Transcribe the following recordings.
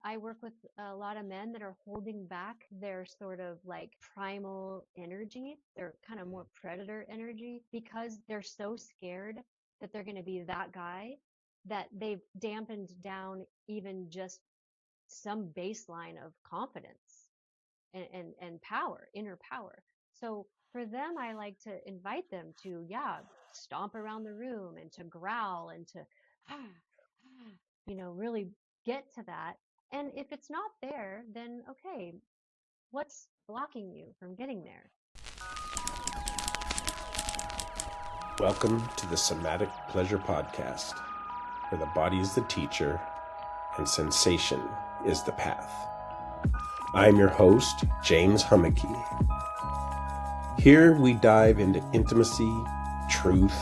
I work with a lot of men that are holding back their sort of like primal energy, their kind of more predator energy, because they're so scared that they're going to be that guy that they've dampened down even just some baseline of confidence and power, inner power. So for them, I like to invite them to, yeah, stomp around the room and to growl and to, really get to that. And if it's not there, then okay, what's blocking you from getting there? Welcome to the Somatic Pleasure Podcast, where the body is the teacher and sensation is the path. I'm your host, James Humecky. Here we dive into intimacy, truth,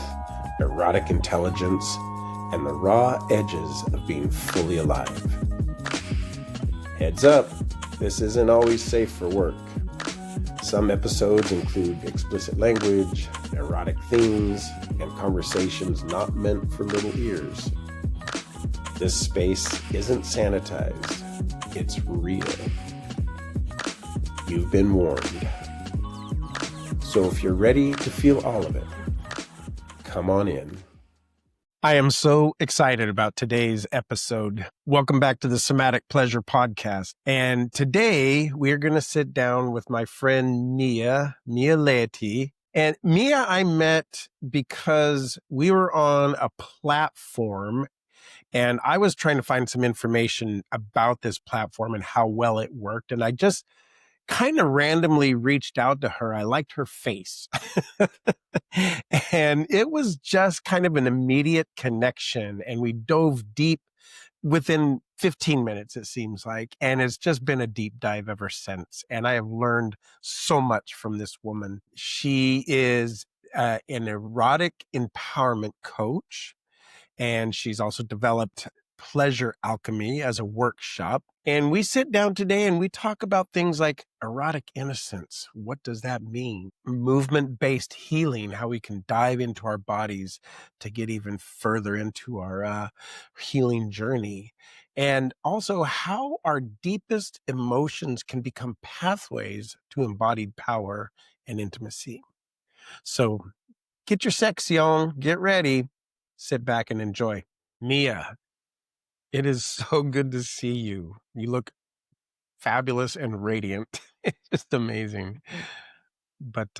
erotic intelligence, and the raw edges of being fully alive. Heads up, this isn't always safe for work. Some episodes include explicit language, erotic themes, and conversations not meant for little ears. This space isn't sanitized, it's real. You've been warned. So if you're ready to feel all of it, come on in. I am so excited about today's episode. Welcome back to the Somatic Pleasure Podcast. And today we're going to sit down with my friend Mia Leighty. And Mia, I met because we were on a platform and I was trying to find some information about this platform and how well it worked. And I just kind of randomly reached out to her. I liked her face. And it was just kind of an immediate connection. And we dove deep within 15 minutes, it seems like. And it's just been a deep dive ever since. And I have learned so much from this woman. She is an erotic empowerment coach. And she's also developed Pleasure Alchemy as a workshop. And we sit down today and we talk about things like erotic innocence. What does that mean? Movement-based healing, how we can dive into our bodies to get even further into our healing journey. And also how our deepest emotions can become pathways to embodied power and intimacy. So get your sexy on, get ready, sit back and enjoy. Mia, it is so good to see you. You look fabulous and radiant. It's just amazing. But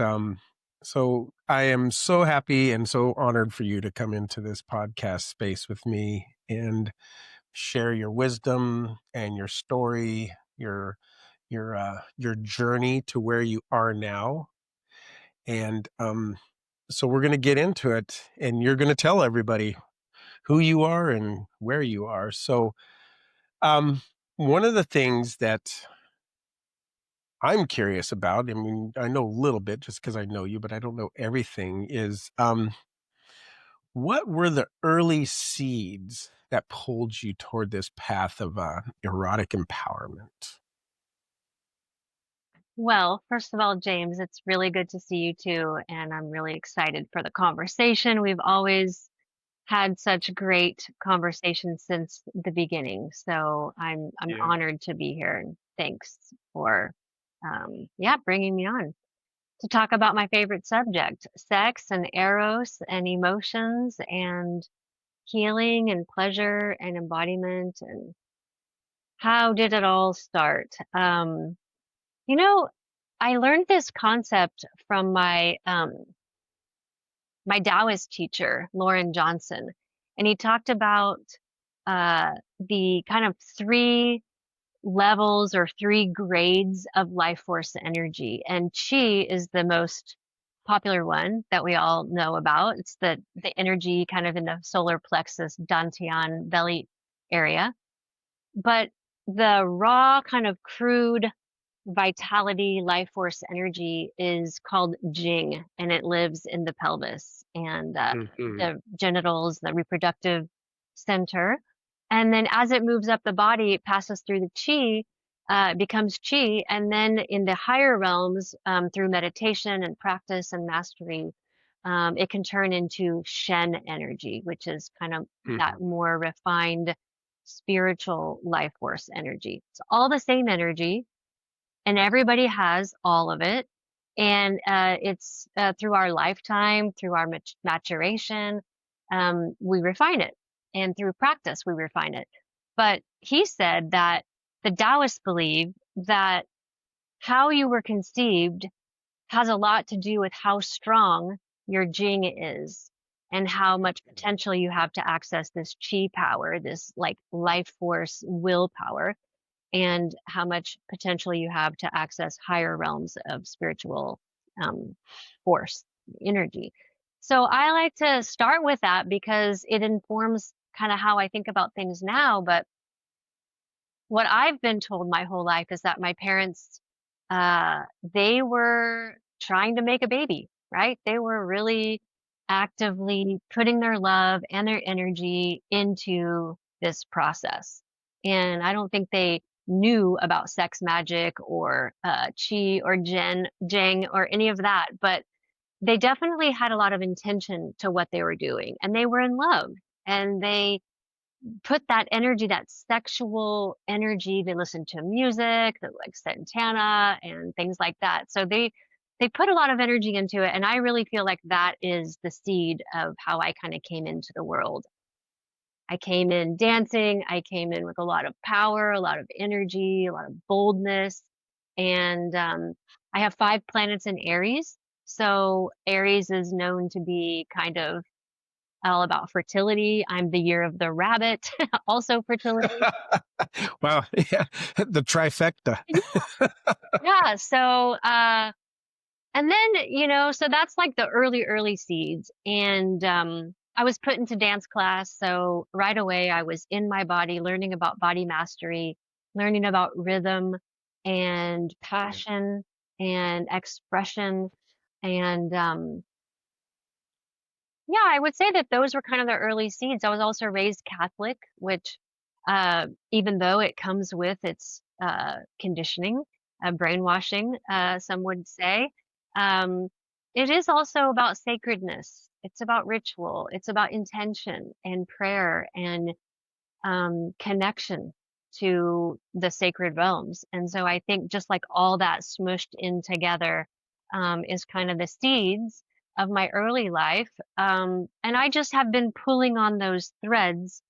so I am so happy and so honored for you to come into this podcast space with me and share your wisdom and your story, your journey to where you are now. And so we're going to get into it, and you're going to tell everybody who you are and where you are. So one of the things that I'm curious about, I mean, I know a little bit just because I know you, but I don't know everything, is what were the early seeds that pulled you toward this path of erotic empowerment? Well, first of all, James, it's really good to see you too. And I'm really excited for the conversation. We've always had such great conversations since the beginning. So I'm Yeah. honored to be here. And thanks for bringing me on to talk about my favorite subject, sex and eros and emotions and healing and pleasure and embodiment and how did it all start? You know, I learned this concept from my Taoist teacher, Lauren Johnson, and he talked about the kind of three levels or three grades of life force energy, and chi is the most popular one that we all know about. It's the energy kind of in the solar plexus, dantian belly area, but the raw kind of crude vitality, life force energy is called Jing, and it lives in the pelvis and the genitals, the reproductive center. And then as it moves up the body, it passes through the chi, becomes chi. And then in the higher realms, through meditation and practice and mastery, it can turn into Shen energy, which is kind of that more refined spiritual life force energy. It's all the same energy, and everybody has all of it. And it's through our lifetime, through our maturation, we refine it. And through practice, we refine it. But he said that the Taoists believe that how you were conceived has a lot to do with how strong your Jing is and how much potential you have to access this chi power, this like life force willpower, and how much potential you have to access higher realms of spiritual force, energy. So I like to start with that because it informs kind of how I think about things now. But what I've been told my whole life is that my parents, they were trying to make a baby, right? They were really actively putting their love and their energy into this process. And I don't think they knew about sex magic or chi or jing or any of that, but they definitely had a lot of intention to what they were doing, and they were in love, and they put that energy, that sexual energy. They listened to music, like Santana and things like that. So they put a lot of energy into it, and I really feel like that is the seed of how I kind of came into the world. I came in dancing. I came in with a lot of power, a lot of energy, a lot of boldness, and I have 5 planets in Aries. So Aries is known to be kind of all about fertility. I'm the year of the rabbit, also fertility. Wow. Yeah. The trifecta. Yeah. So, and then, so that's like the early seeds. And, I was put into dance class. So right away I was in my body, learning about body mastery, learning about rhythm and passion and expression. And, yeah, I would say that those were kind of the early seeds. I was also raised Catholic, which, even though it comes with its conditioning, brainwashing, some would say, um, it is also about sacredness. It's about ritual. It's about intention and prayer and connection to the sacred realms. And so I think just like all that smushed in together is kind of the seeds of my early life. And I just have been pulling on those threads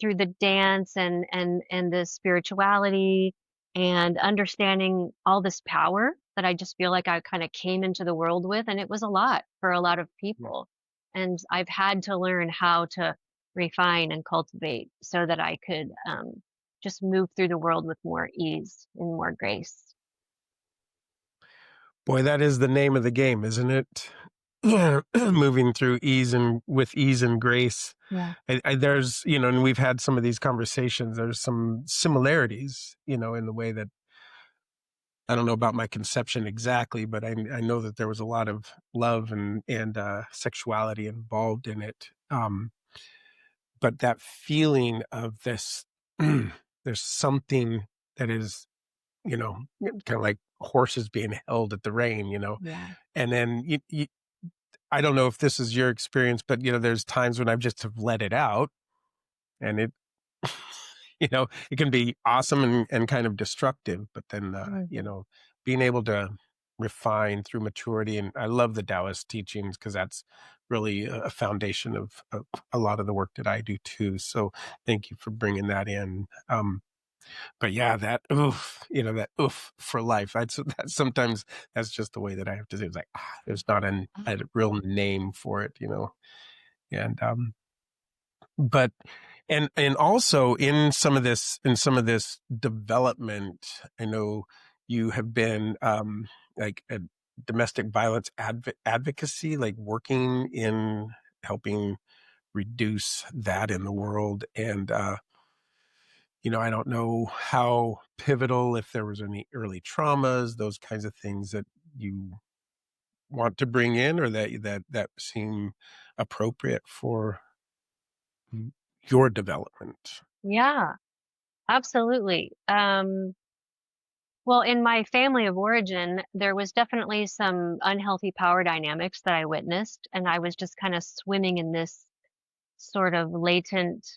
through the dance and the spirituality and understanding all this power that I just feel like I kind of came into the world with. And it was a lot for a lot of people. And I've had to learn how to refine and cultivate so that I could just move through the world with more ease and more grace. Boy, that is the name of the game, isn't it? Moving through ease and with ease and grace. Yeah. There's, and we've had some of these conversations. There's some similarities, in the way that I don't know about my conception exactly, but I know that there was a lot of love and sexuality involved in it. But that feeling of this, there's something that is, kind of like horses being held at the rein, Yeah. and then I don't know if this is your experience, but there's times when I've just have let it out, and it, it can be awesome and kind of destructive. But then, being able to refine through maturity, and I love the Taoist teachings because that's really a foundation of a lot of the work that I do too. So thank you for bringing that in. But yeah, that oof, that oof for life. That sometimes that's just the way that I have to say. It's like there's not a real name for it, and but and also in some of this development, I know you have been like a domestic violence advocacy, like working in helping reduce that in the world. And I don't know how pivotal, if there was any early traumas, those kinds of things that you want to bring in, or that seem appropriate for your development. Yeah, absolutely. Well, in my family of origin, there was definitely some unhealthy power dynamics that I witnessed, and I was just kind of swimming in this sort of latent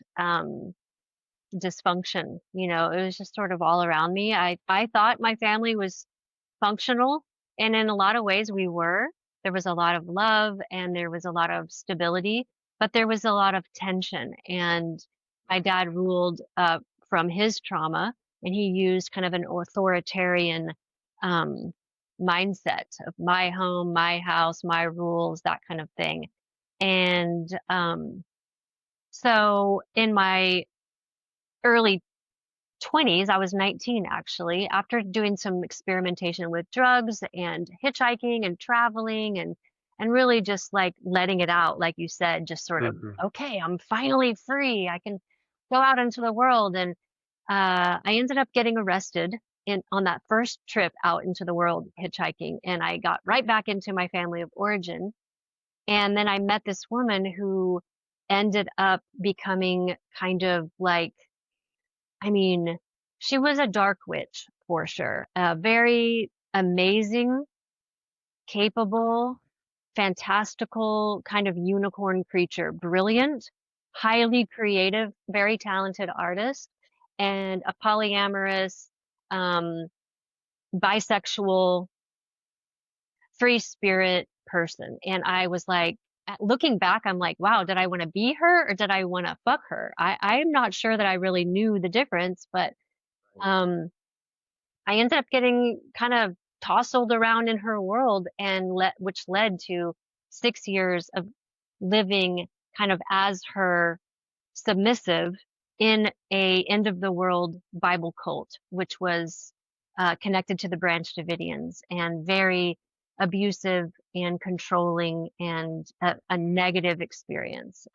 dysfunction. You know, it was just sort of all around me. I thought my family was functional, and in a lot of ways we were. There was a lot of love and there was a lot of stability, but there was a lot of tension. And my dad ruled from his trauma, and he used kind of an authoritarian um, mindset of my home, my house, my rules, that kind of thing. And so in my early 20s, I was 19 actually, after doing some experimentation with drugs and hitchhiking and traveling and really just like letting it out, like you said, just sort of, Mhm. okay, I'm finally free. I can go out into the world. And I ended up getting arrested on that first trip out into the world hitchhiking, and I got right back into my family of origin. And then I met this woman who ended up becoming kind of like, I mean, she was a dark witch for sure. A very amazing, capable, fantastical kind of unicorn creature. Brilliant, highly creative, very talented artist, and a polyamorous, um, bisexual, free spirit person. And I was like, looking back, I'm like, wow, did I want to be her or did I want to fuck her? I'm not sure that I really knew the difference, but um, I ended up getting kind of tousled around in her world and which led to 6 years of living kind of as her submissive in a end of the world Bible cult, which was connected to the Branch Davidians and very abusive and controlling and a negative experience.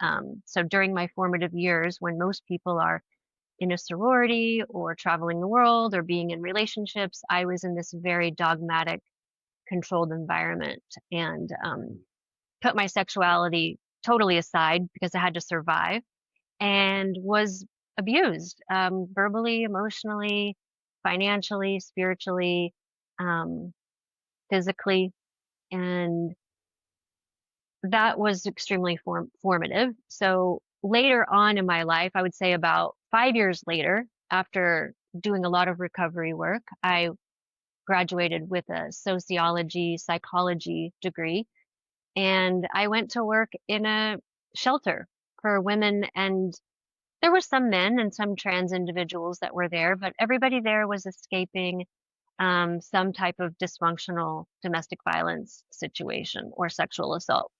So during my formative years, when most people are in a sorority or traveling the world or being in relationships, I was in this very dogmatic, controlled environment and put my sexuality totally aside because I had to survive and was abused verbally, emotionally, financially, spiritually, um, physically. And that was extremely formative. So later on in my life, I would say about 5 years later, after doing a lot of recovery work, I graduated with a sociology, psychology degree, and I went to work in a shelter for women. And there were some men and some trans individuals that were there, but everybody there was escaping some type of dysfunctional domestic violence situation or sexual assault.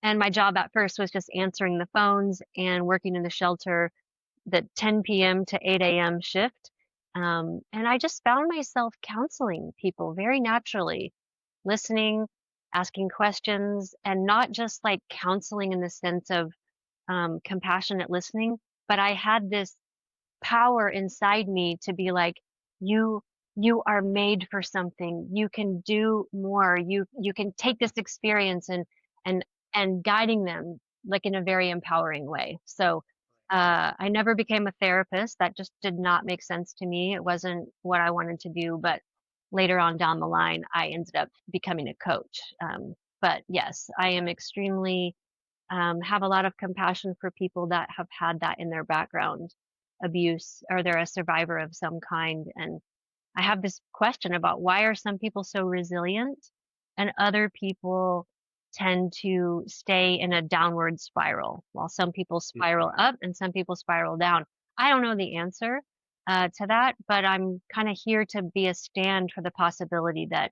And my job at first was just answering the phones and working in the shelter, the 10 p.m. to 8 a.m. shift. And I just found myself counseling people very naturally, listening, asking questions, and not just like counseling in the sense of compassionate listening, but I had this power inside me to be like, you you are made for something. You can do more. You can take this experience and and guiding them like in a very empowering way. So I never became a therapist. That just did not make sense to me. It wasn't what I wanted to do. But later on down the line, I ended up becoming a coach. But yes, I am extremely have a lot of compassion for people that have had that in their background, abuse, or they're a survivor of some kind. And I have this question about why are some people so resilient and other people tend to stay in a downward spiral, while some people spiral up and some people spiral down. I don't know the answer to that, but I'm kind of here to be a stand for the possibility that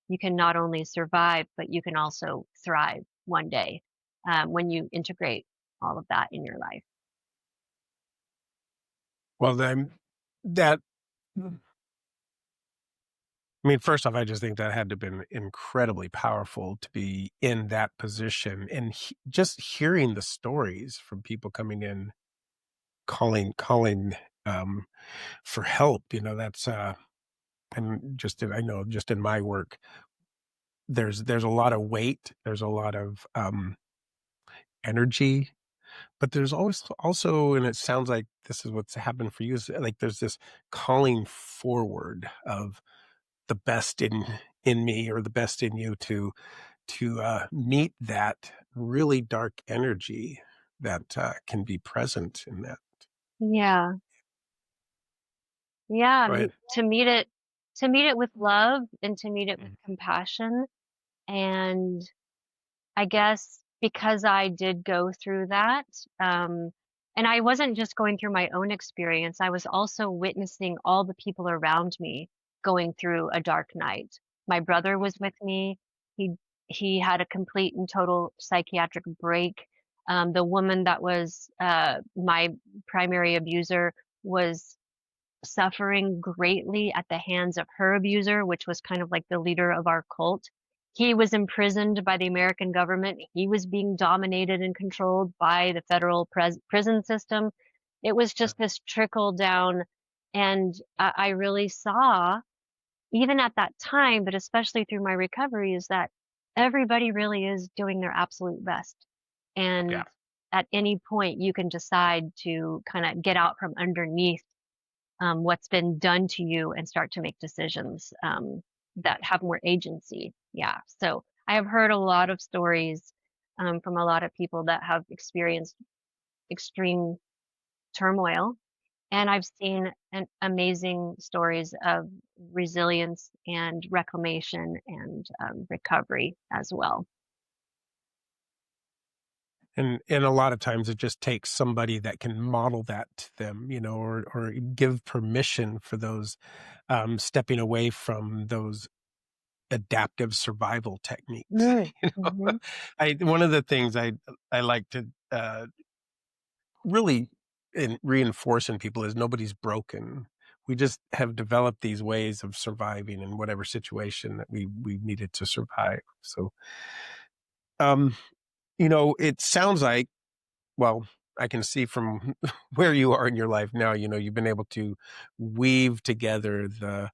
you can not only survive, but you can also thrive one day when you integrate all of that in your life. Well, then that, I mean, first off, I just think that had to have been incredibly powerful to be in that position and just hearing the stories from people coming in, calling um, for help. You know, that's and just I know just in my work, there's a lot of weight, there's a lot of energy, but there's always also, and it sounds like this is what's happened for you, is like there's this calling forward of the best in me or the best in you to meet that really dark energy that can be present in that. Yeah. Yeah. Go ahead. To meet it with love and to meet it with Mhm. compassion. And I guess because I did go through that, um, and I wasn't just going through my own experience, I was also witnessing all the people around me going through a dark night. My brother was with me. He he had a complete and total psychiatric break. The woman that was my primary abuser was suffering greatly at the hands of her abuser, which was kind of like the leader of our cult. He was imprisoned by the American government. He was being dominated and controlled by the federal prison system. It was Yeah. just this trickle down. And I really saw, even at that time, but especially through my recovery, is that everybody really is doing their absolute best. Yeah. And at any point, you can decide to kind of get out from underneath what's been done to you and start to make decisions that have more agency. Yeah. So I have heard a lot of stories from a lot of people that have experienced extreme turmoil. And I've seen amazing stories of resilience and reclamation and recovery as well. And a lot of times it just takes somebody that can model that to them, or give permission for those stepping away from those adaptive survival techniques. Mm, hmm. One of the things I like to really reinforce in people is nobody's broken. We just have developed these ways of surviving in whatever situation that we needed to survive. So, um, it sounds like, well, I can see from where you are in your life now, you've been able to weave together the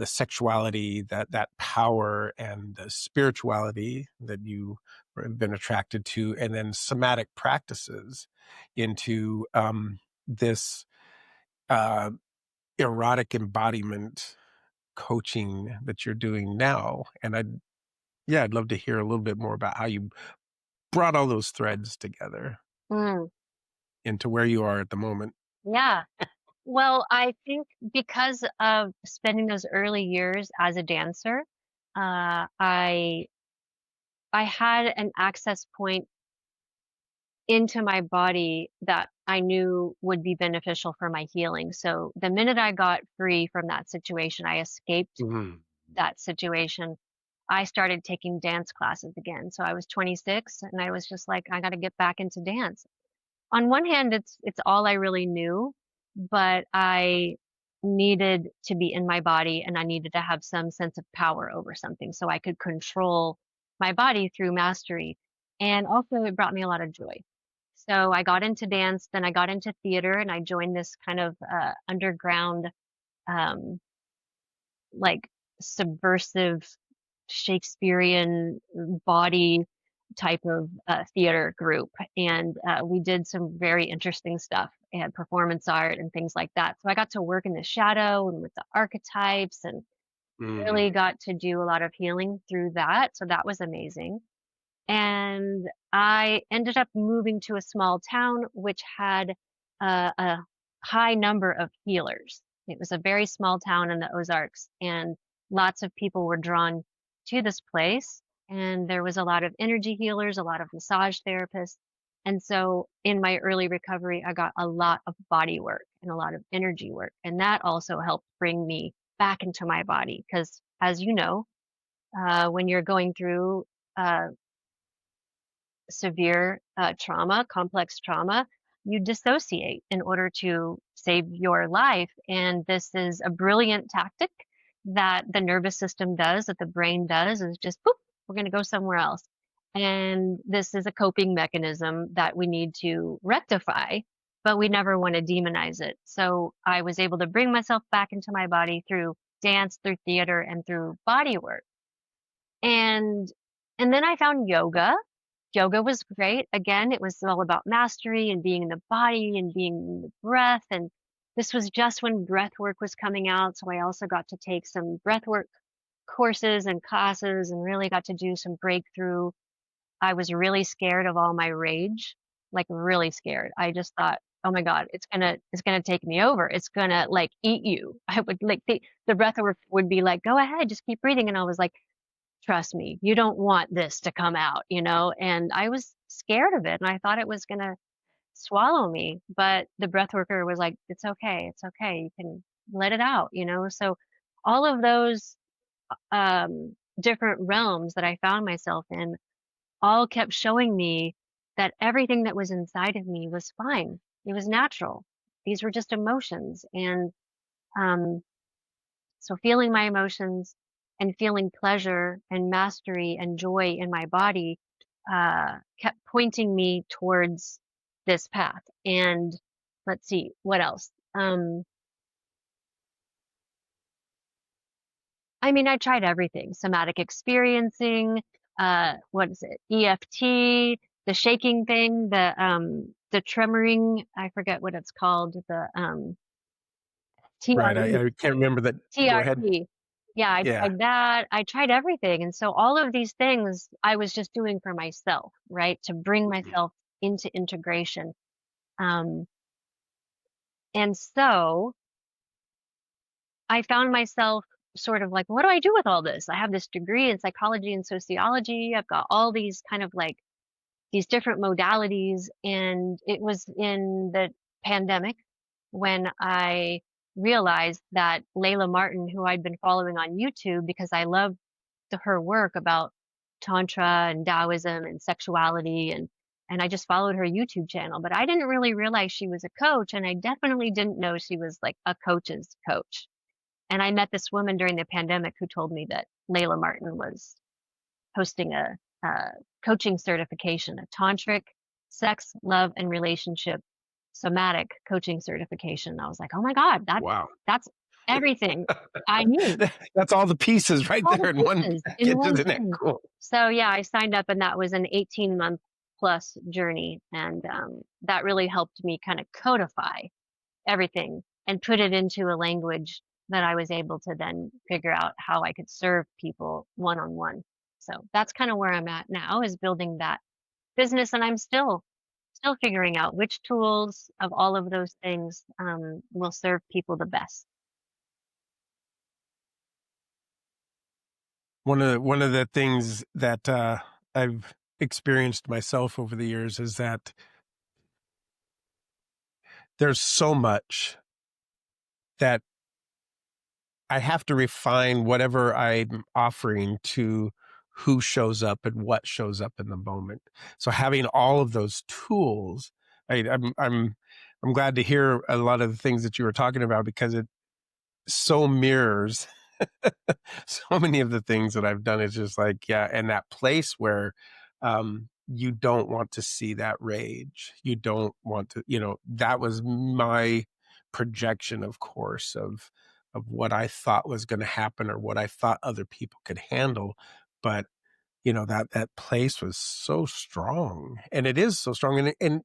sexuality, that power and the spirituality that you have been attracted to, and then somatic practices into this uh, erotic embodiment coaching that you're doing now. And I'd love to hear a little bit more about how you brought all those threads together Mm, into where you are at the moment. yeah. Well, I think because of spending those early years as a dancer, I had an access point into my body that I knew would be beneficial for my healing. So the minute I got free from that situation, I escaped Mhm. that situation. I started taking dance classes again. So I was 26 and I was just like, I got to get back into dance. On one hand, it's all I really knew, but I needed to be in my body and I needed to have some sense of power over something so I could control my body through mastery. And also it brought me a lot of joy. So I got into dance, then I got into theater and I joined this kind of underground um like subversive Shakespearean body type of theater group. And we did some very interesting stuff and performance art and things like that. So I got to work in the shadow and with the archetypes and really Mm. got to do a lot of healing through that. So that was amazing. And I ended up moving to a small town which had a high number of healers. It was a very small town in the Ozarks, and lots of people were drawn to this place. And there was a lot of energy healers, a lot of massage therapists. And so in my early recovery, I got a lot of body work and a lot of energy work. And that also helped bring me back into my body. Because as you know, when you're going through uh, severe trauma, complex trauma, you dissociate in order to save your life. And this is a brilliant tactic that the nervous system does, that the brain does, is just poof, we're going to go somewhere else. And this is a coping mechanism that we need to rectify, but we never want to demonize it. So I was able to bring myself back into my body through dance, through theater, and through body work. And and then I found yoga. Yoga was great. Again, it was all about mastery and being in the body and being in the breath. And this was just when breath work was coming out. So I also got to take some breath work courses and classes and really got to do some breakthrough. I was really scared of all my rage, like really scared. I just thought oh my God, it's gonna take me over. It's gonna like eat you. I would like the breath would be like, go ahead, just keep breathing. And I was like, trust me, you don't want this to come out, you know? And I was scared of it and I thought it was gonna swallow me. But the breath worker was like, it's okay, it's okay. You can let it out, you know? So all of those different realms that I found myself in all kept showing me that everything that was inside of me was fine. It was natural. These were just emotions. And um, so feeling my emotions and feeling pleasure and mastery and joy in my body kept pointing me towards this path. And let's see, what else? I mean, I tried everything, somatic experiencing, what is it? EFT, the shaking thing, the tremoring, I forget what it's called, the Right. TRE, I can't remember that. Go ahead. TRE. Yeah, I Yeah. tried that. I tried everything. And so all of these things I was just doing for myself, right? To bring myself into integration. Um, and so I found myself sort of like, what do I do with all this? I have this degree in psychology and sociology. I've got all these kind of like these different modalities. And it was in the pandemic when I realized that Layla Martin, who I'd been following on YouTube because I loved her work about Tantra and Taoism and sexuality and I just followed her YouTube channel, but I didn't really realize she was a coach and I definitely didn't know she was like a coach's coach. And I met this woman during the pandemic who told me that Layla Martin was hosting a coaching certification, a tantric sex, love, and relationship somatic coaching certification. I was like, oh my God, Wow. that's everything I need. That's all the pieces right All there the in one pieces in package, one isn't it? thing. Cool. So yeah, I signed up and that was an 18-month plus journey. And that really helped me kind of codify everything and put it into a language that I was able to then figure out how I could serve people one on one. So that's kind of where I'm at now is building that business. And I'm still figuring out which tools of all of those things will serve people the best. One of the things that I've experienced myself over the years is that there's so much that I have to refine whatever I'm offering to who shows up and what shows up in the moment. So having all of those tools, I'm glad to hear a lot of the things that you were talking about because it so mirrors so many of the things that I've done. Is just like, yeah, and that place where you don't want to see that rage. You don't want to, that was my projection, of course, of what I thought was going to happen or what I thought other people could handle. But that place was so strong, and it is so strong. And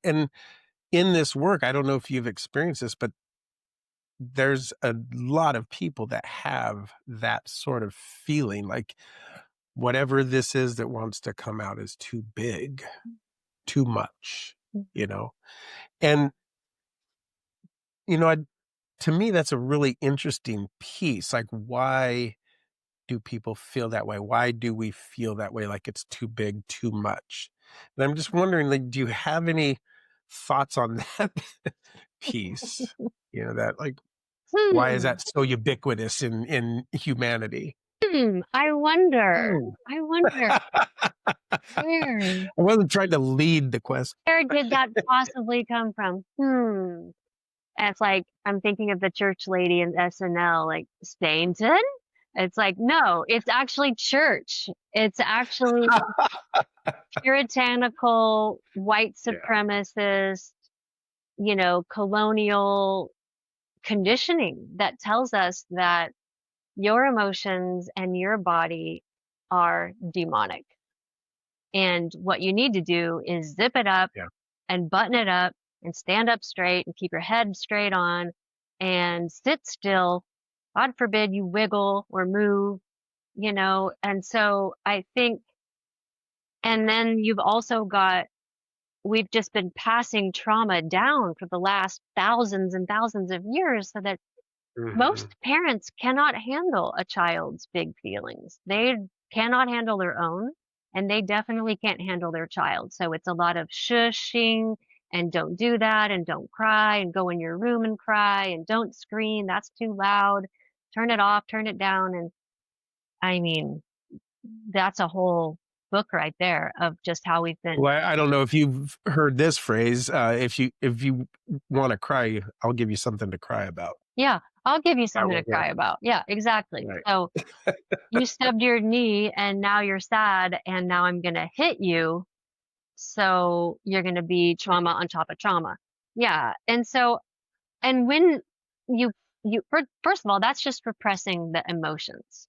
in this work, I don't know if you've experienced this, but there's a lot of people that have that sort of feeling like whatever this is that wants to come out is too big, too much, and I, to me, that's a really interesting piece. Like, why do people feel that way? Why do we feel that way? Like it's too big, too much? And I'm just wondering, like, do you have any thoughts on that piece? That like, why is Hmm. that so ubiquitous in humanity? I wonder. Hmm. I wonder where I wasn't trying to lead the question. where did that possibly come from? And it's like I'm thinking of the church lady in SNL, like Stainton. It's like, no, it's actually church. It's actually puritanical, white supremacist, colonial conditioning that tells us that your emotions and your body are demonic. And what you need to do is zip it up Yeah. and button it up and stand up straight and keep your head straight on and sit still. God forbid you wiggle or move, And so I think, and then you've also got we've just been passing trauma down for the last thousands and thousands of years, so that most parents cannot handle a child's big feelings. They cannot handle their own, and they definitely can't handle their child. So it's a lot of shushing and don't do that and don't cry and go in your room and cry and don't scream. That's too loud. Turn it off, turn it down. And I mean, that's a whole book right there of just how we've been. Well, I don't know if you've heard this phrase. If you want to cry, I'll give you something to cry about. Yeah, I'll give you something to cry about. Yeah, exactly. Right. So you stubbed your knee and now you're sad and now I'm going to hit you. So you're going to be trauma on top of trauma. Yeah. And so, and when first of all, that's just repressing the emotions.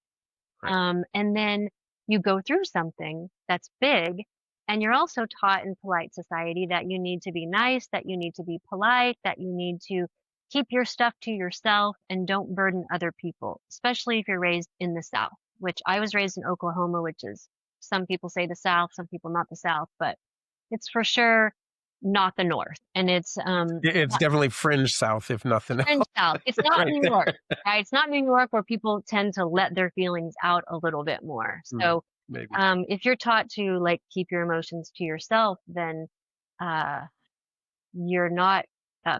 Right. And then you go through something that's big, and you're also taught in polite society that you need to be nice, that you need to be polite, that you need to keep your stuff to yourself and don't burden other people, especially if you're raised in the South, which I was raised in Oklahoma, which is, some people say the South, some people not the South, but it's for sure not the North. And it's definitely fringe South, if nothing else. fringe South. It's not Right. New York, right? It's not New York where people tend to let their feelings out a little bit more. So Maybe. if you're taught to like keep your emotions to yourself, then you're not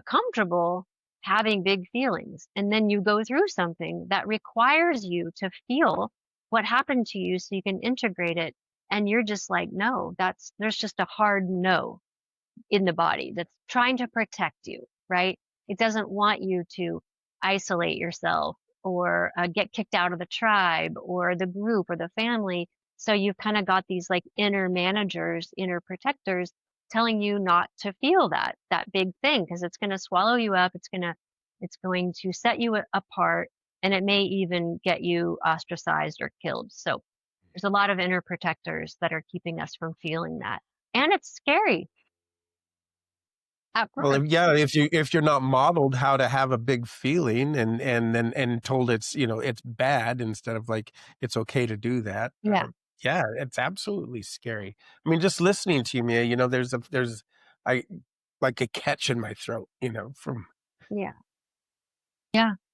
comfortable having big feelings. And then you go through something that requires you to feel what happened to you so you can integrate it. And you're just like, no, there's just a hard no in the body that's trying to protect you, right? It doesn't want you to isolate yourself or get kicked out of the tribe or the group or the family. So you've kind of got these like inner managers, inner protectors telling you not to feel that big thing, because it's going to swallow you up. It's going to set you apart, and it may even get you ostracized or killed. So there's a lot of inner protectors that are keeping us from feeling that. And it's scary. Well, if you're not modeled how to have a big feeling and told it's bad instead of like it's okay to do that. Yeah. It's absolutely scary. I mean, just listening to you, Mia, there's like a catch in my throat, from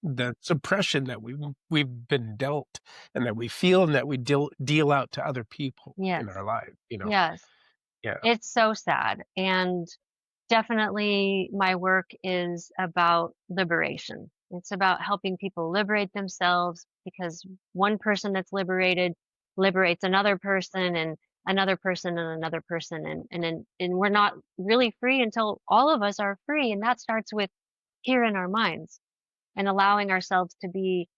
the suppression that we've been dealt and that we feel and that we deal out to other people in our life. Yes. Yeah. It's so sad. And definitely my work is about liberation. It's about helping people liberate themselves, because one person that's liberated liberates another person and another person and another person. And we're not really free until all of us are free. And that starts with here in our minds and allowing ourselves to be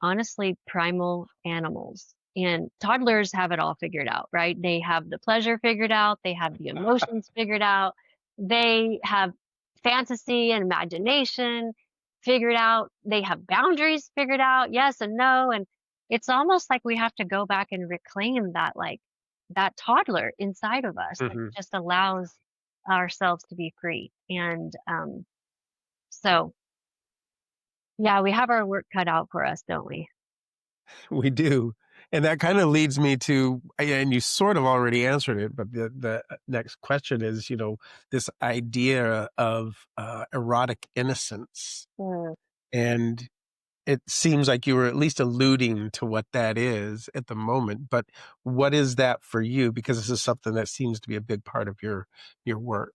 honestly primal animals. And toddlers have it all figured out, right? They have the pleasure figured out. They have the emotions figured out. They have fantasy and imagination figured out. They have boundaries figured out, yes and no. And it's almost like we have to go back and reclaim that toddler inside of us that just allows ourselves to be free. And so, yeah, we have our work cut out for us, don't we? We do. And that kind of leads me to, and you sort of already answered it, but the next question is, this idea of erotic innocence. And it seems like you were at least alluding to what that is at the moment, but what is that for you? Because this is something that seems to be a big part of your work.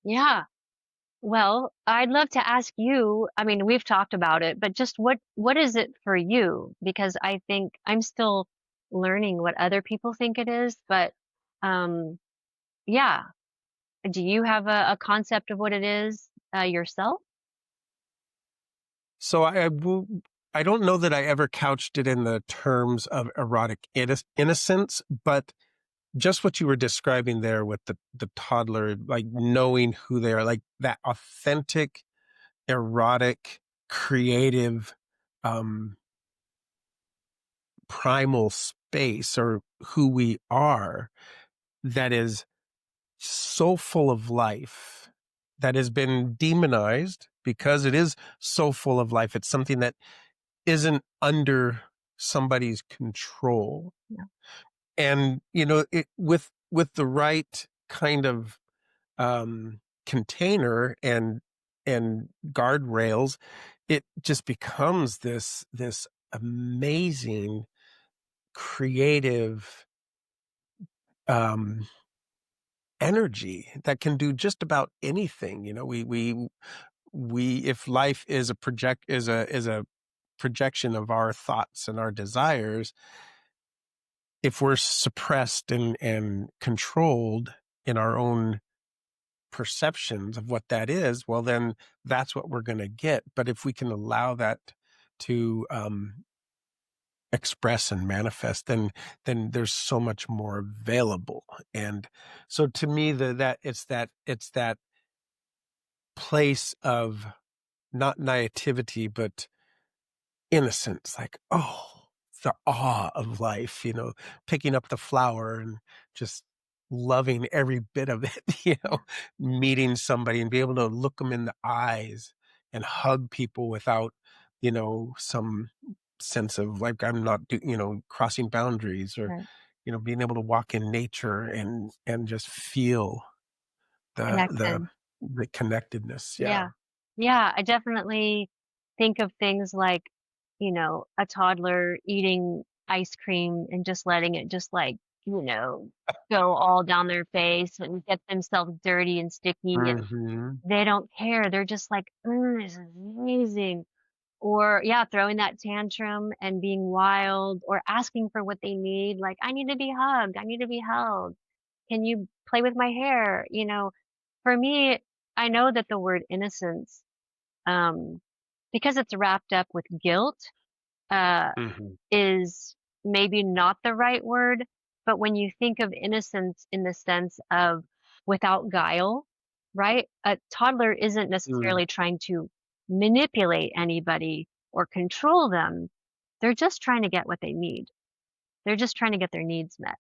Yeah. Well, I'd love to ask you, I mean, we've talked about it, but just what is it for you? Because I think I'm still learning what other people think it is, but yeah. Do you have a concept of what it is yourself? So I don't know that I ever couched it in the terms of erotic innocence, but just what you were describing there with the toddler, like knowing who they are, like that authentic, erotic, creative, primal space, or who we are, that is so full of life, that has been demonized because it is so full of life. It's something that isn't under somebody's control. Yeah. And, with the right kind of container and guardrails, it just becomes this amazing, creative energy that can do just about anything. You know, we if life is a projection of our thoughts and our desires, if we're suppressed and controlled in our own perceptions of what that is, well, then that's what we're going to get. But if we can allow that to express and manifest, then there's so much more available. And so to me, it's that place of not naivety, but innocence, like, oh, the awe of life, you know, picking up the flower and just loving every bit of it, you know, meeting somebody and be able to look them in the eyes and hug people without, you know, some sense of like, I'm not, crossing boundaries, or, Right. being able to walk in nature and just feel the, Connected. the connectedness. Yeah. Yeah. Yeah, I definitely think of things like, a toddler eating ice cream and just letting it just like, go all down their face and get themselves dirty and sticky, and Hmm. they don't care. They're just like, "Mm, this is amazing." Or yeah, throwing that tantrum and being wild or asking for what they need, like, "I need to be hugged. I need to be held. Can you play with my hair?" For me, I know that the word innocence, um, because it's wrapped up with guilt, uh, Hmm. is maybe not the right word, but when you think of innocence in the sense of without guile, right? A toddler isn't Mm. necessarily trying to manipulate anybody or control them. They're just trying to get what they need. They're just trying to get their needs met.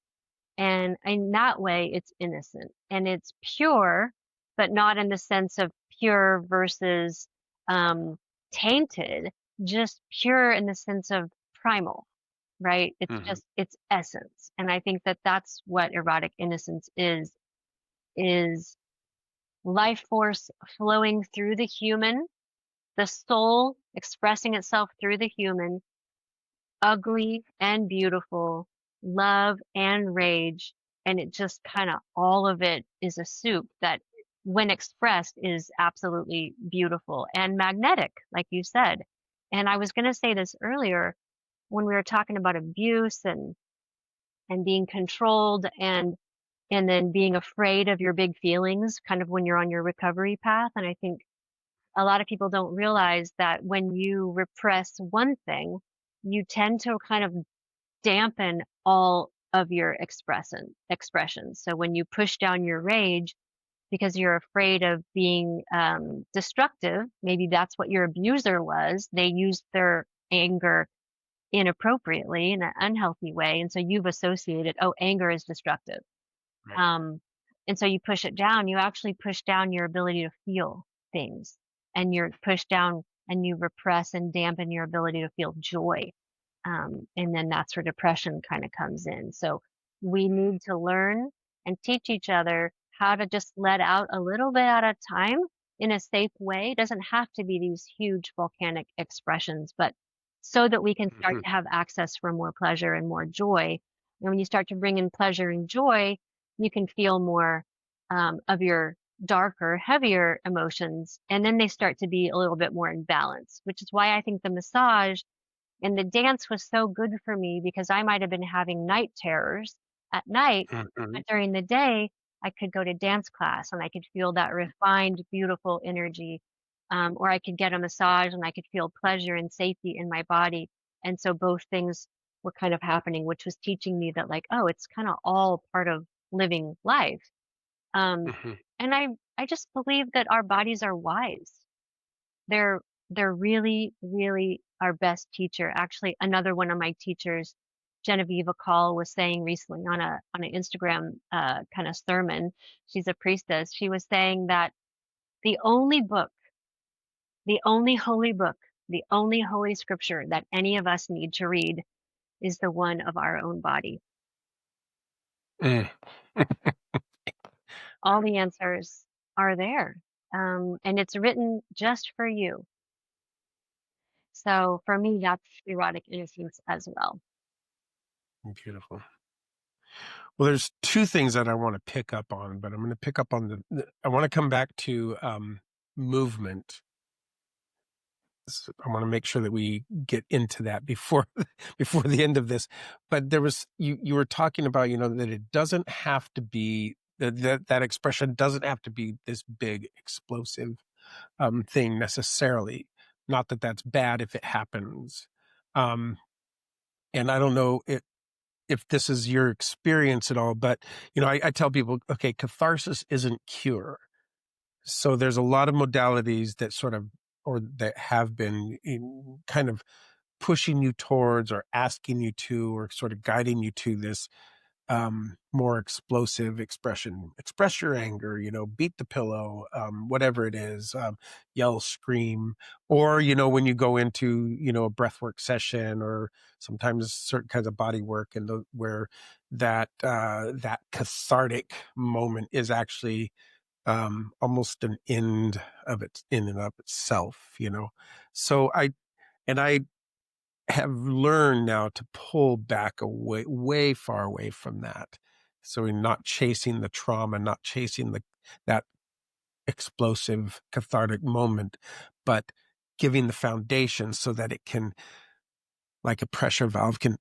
And in that way, it's innocent and it's pure, but not in the sense of pure versus um, tainted, just pure in the sense of primal, right? It's Hmm. just its essence. And I think that that's what erotic innocence is life force flowing through the human, the soul expressing itself through the human, ugly and beautiful, love and rage, and it just kind of all of it is a soup that when expressed is absolutely beautiful and magnetic, like you said. And I was going to say this earlier when we were talking about abuse and being controlled and then being afraid of your big feelings kind of when you're on your recovery path. And I think a lot of people don't realize that when you repress one thing, you tend to kind of dampen all of your expressions. So when you push down your rage because you're afraid of being destructive, maybe that's what your abuser was. They used their anger inappropriately in an unhealthy way. And so you've associated, oh, anger is destructive. Right. Um, and so you push it down, you actually push down your ability to feel things, and you're pushed down and you repress and dampen your ability to feel joy. And then that's where depression kind of comes in. So we need to learn and teach each other how to just let out a little bit at a time in a safe way. It doesn't have to be these huge volcanic expressions, but so that we can start Hmm. to have access for more pleasure and more joy. And when you start to bring in pleasure and joy, you can feel more of your darker, heavier emotions. And then they start to be a little bit more in balance, which is why I think the massage and the dance was so good for me because I might have been having night terrors at night, Hmm. but during the day, I could go to dance class and I could feel that refined, beautiful energy. Or I could get a massage and I could feel pleasure and safety in my body. And so both things were kind of happening, which was teaching me that, like, oh, it's kind of all part of living life. Um, Hmm. and I just believe that our bodies are wise. They're they're really, really our best teacher. Actually, another one of my teachers, Genevieve Call, was saying recently on an Instagram kind of sermon. She's a priestess. She was saying that the only book, the only holy book, the only holy scripture that any of us need to read is the one of our own body. Mm. all the answers are there. And it's written just for you. So for me, that's erotic innocence as well. Beautiful. Well, there's two things that I want to pick up on, but I'm going to pick up on I want to come back to movement. So I want to make sure that we get into that before the end of this. But there was you were talking about, that it doesn't have to be that expression doesn't have to be this big explosive thing necessarily. Not that that's bad if it happens. And I don't know if this is your experience at all, but I tell people, okay, catharsis isn't cure. So there's a lot of modalities that sort of, or that have been kind of pushing you towards or asking you to, or sort of guiding you to this more explosive expression. Express your anger, beat the pillow, whatever it is, yell, scream, or, when you go into, a breathwork session, or sometimes certain kinds of body work, and where that cathartic moment is actually almost an end in and of itself, So I have learned now to pull back away, way far away from that. So we're not chasing the trauma, not chasing that explosive cathartic moment, but giving the foundation so that it can, like a pressure valve, can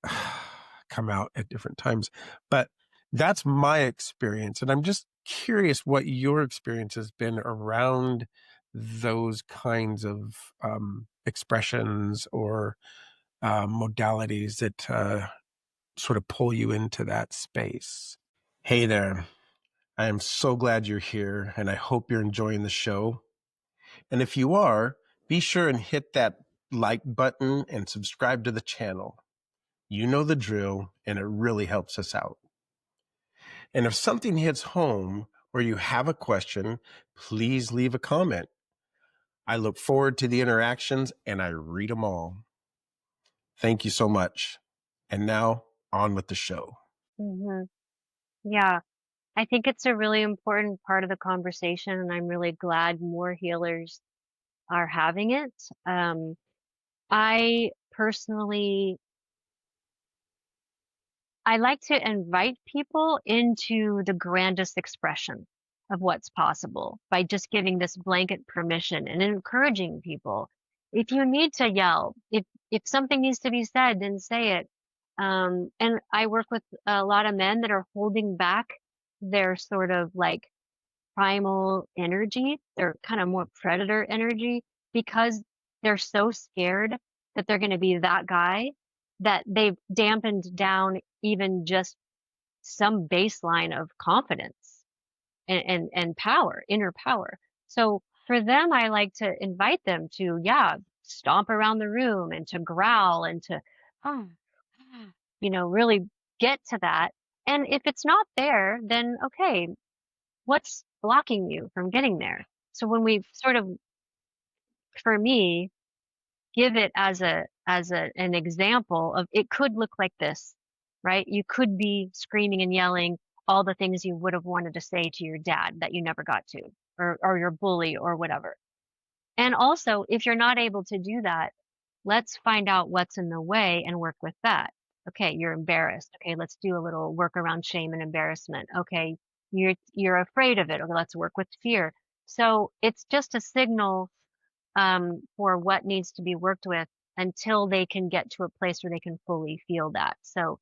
come out at different times. But that's my experience. And I'm just curious what your experience has been around those kinds of expressions or modalities that sort of pull you into that space. Hey there. I am so glad you're here, and I hope you're enjoying the show. And if you are, be sure and hit that like button and subscribe to the channel. You know the drill, and it really helps us out. And if something hits home or you have a question, please leave a comment. I look forward to the interactions, and I read them all. Thank you so much. And now, on with the show. Hmm. Yeah, I think it's a really important part of the conversation, and I'm really glad more healers are having it. I personally, I like to invite people into the grandest expression of what's possible by just giving this blanket permission and encouraging people. If you need to yell, if something needs to be said, then say it. And I work with a lot of men that are holding back their sort of like primal energy, their kind of more predator energy, because they're so scared that they're going to be that guy that they've dampened down even just some baseline of confidence and power, inner power. So for them, I like to invite them to, yeah, stomp around the room and to growl and to, ah, really get to that. And if it's not there, then okay, what's blocking you from getting there? So when we sort of, for me, give it as an example of it could look like this, right? You could be screaming and yelling all the things you would have wanted to say to your dad that you never got to, or your bully or whatever. And also, if you're not able to do that, let's find out what's in the way and work with that. Okay, you're embarrassed. Okay, let's do a little work around shame and embarrassment. Okay, you're afraid of it. Okay, let's work with fear. So it's just a signal for what needs to be worked with until they can get to a place where they can fully feel that. So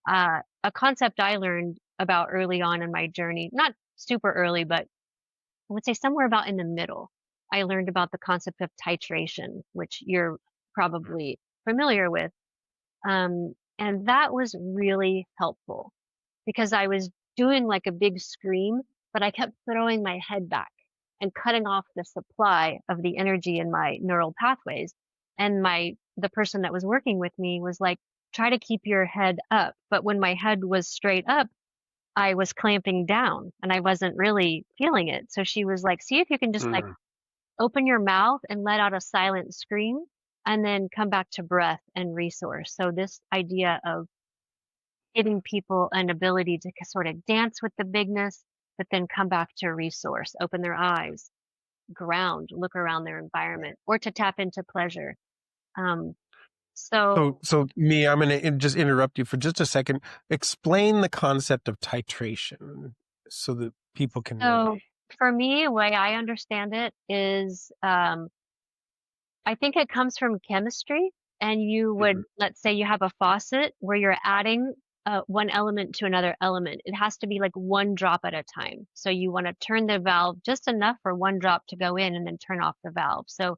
a concept I learned about early on in my journey, not super early, but I would say somewhere about in the middle, I learned about the concept of titration, which you're probably familiar with. And that was really helpful because I was doing like a big scream, but I kept throwing my head back and cutting off the supply of the energy in my neural pathways. And the person that was working with me was like, try to keep your head up. But when my head was straight up, I was clamping down and I wasn't really feeling it. So she was like, see if you can just like open your mouth and let out a silent scream and then come back to breath and resource. So this idea of giving people an ability to sort of dance with the bigness but then come back to resource, open their eyes, ground, look around their environment, or to tap into pleasure. Um, so, So me, I'm going to just interrupt you for just a second. Explain the concept of titration so that people can so relate. for me, the way I understand it is, I think it comes from chemistry, and you would, Mhm. let's say you have a faucet where you're adding one element to another element. It has to be like one drop at a time. So you want to turn the valve just enough for one drop to go in and then turn off the valve. So,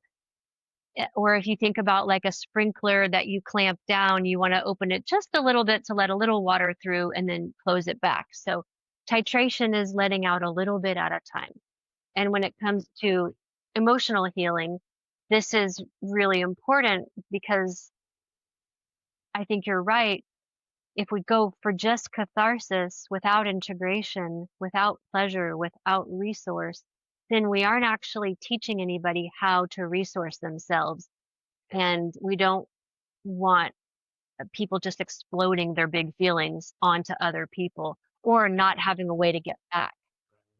or if you think about like a sprinkler that you clamp down, you want to open it just a little bit to let a little water through and then close it back. So titration is letting out a little bit at a time. And when it comes to emotional healing, this is really important because I think you're right. If we go for just catharsis without integration, without pleasure, without resource, then we aren't actually teaching anybody how to resource themselves. And we don't want people just exploding their big feelings onto other people or not having a way to get back.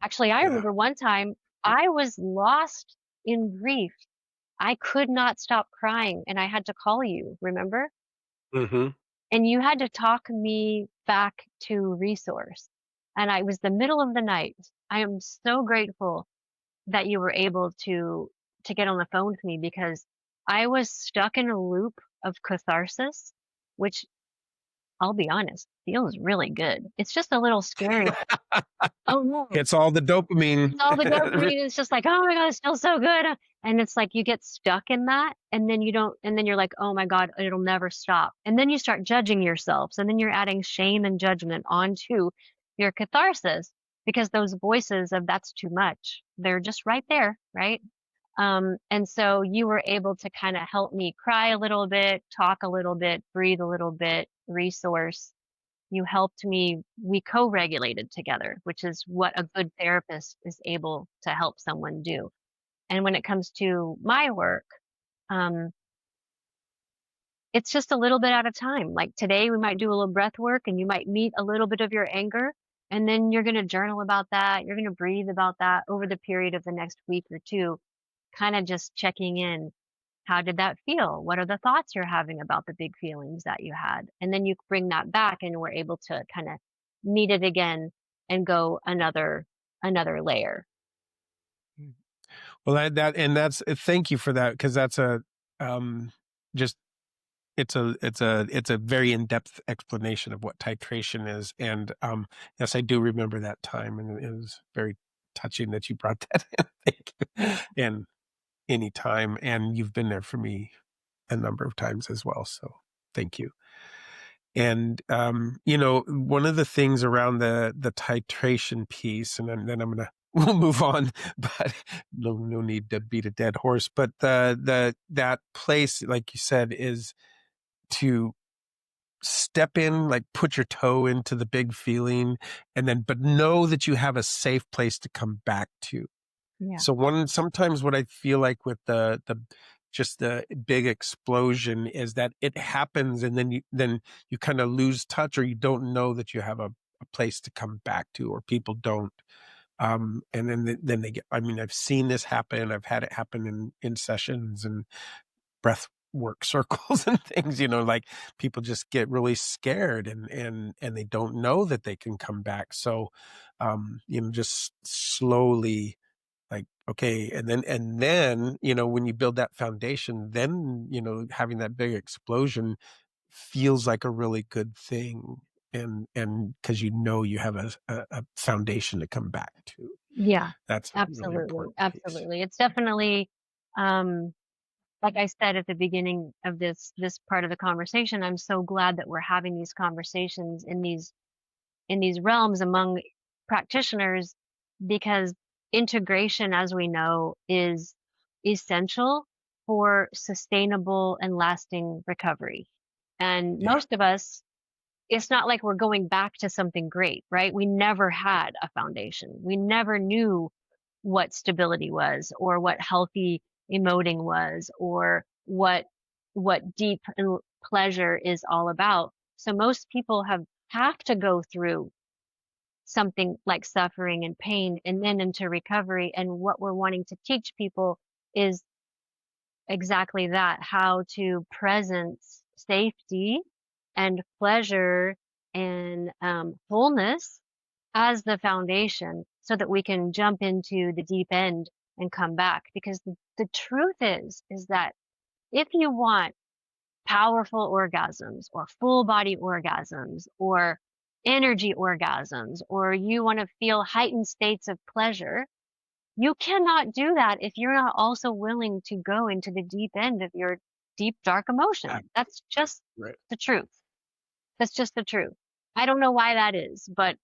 Actually, I Yeah. remember one time I was lost in grief. I could not stop crying and I had to call you, remember? Hmm. And you had to talk me back to resource. And I was the middle of the night. I am so grateful that you were able to get on the phone with me because I was stuck in a loop of catharsis, which I'll be honest, feels really good. It's just a little scary. Oh no. It's all the dopamine. All the dopamine is just like, oh my God, it feels so good. And it's like you get stuck in that and then you don't, and then you're like, oh my God, it'll never stop. And then you start judging yourselves and then you're adding shame and judgment onto your catharsis because those voices of that's too much, they're just right there, right? And so you were able to kind of help me cry a little bit, talk a little bit, breathe a little bit, resource. You helped me, we co-regulated together, which is what a good therapist is able to help someone do. And when it comes to my work, um, it's just a little bit at a time. Like today, we might do a little breath work and you might meet a little bit of your anger. And then you're going to journal about that. You're going to breathe about that over the period of the next week or two, kind of just checking in. How did that feel? What are the thoughts you're having about the big feelings that you had? And then you bring that back and we're able to kind of meet it again and go another layer. Well, that's thank you for that because that's a um just it's a very in-depth explanation of what titration is. And yes, I do remember that time, and it was very touching that you brought that in. Thank you. And any time, and you've been there for me a number of times as well, so thank you. And one of the things around the titration piece, and then I'm gonna we'll move on, but no need to beat a dead horse. But that place, like you said, is to step in, like put your toe into the big feeling, and then but know that you have a safe place to come back to. Yeah. So sometimes what I feel like with the just the big explosion is that it happens and then you kind of lose touch, or you don't know that you have a place to come back to, or people don't. And then they get, I mean, I've seen this happen. I've had it happen in sessions and breath work circles and things, like people just get really scared and they don't know that they can come back. So, just slowly, like, okay. And then, when you build that foundation, then, having that big explosion feels like a really good thing. And cause you have a foundation to come back to. Yeah, That's a really absolutely. important piece. Absolutely. It's definitely, um, like I said at the beginning of this part of the conversation, I'm so glad that we're having these conversations in these realms among practitioners because integration, as we know, is essential for sustainable and lasting recovery. And Yeah. most of us, it's not like we're going back to something great, right? We never had a foundation. We never knew what stability was or what healthy emoting was or what deep and pleasure is all about. So most people have to go through something like suffering and pain, and then into recovery. And what we're wanting to teach people is exactly that, how to presence safety and pleasure and wholeness as the foundation so that we can jump into the deep end and come back. Because the truth is that if you want powerful orgasms or full body orgasms or energy orgasms, or you want to feel heightened states of pleasure, you cannot do that if you're not also willing to go into the deep end of your deep, dark emotion. That's just Right. the truth. That's just the truth. I don't know why that is, but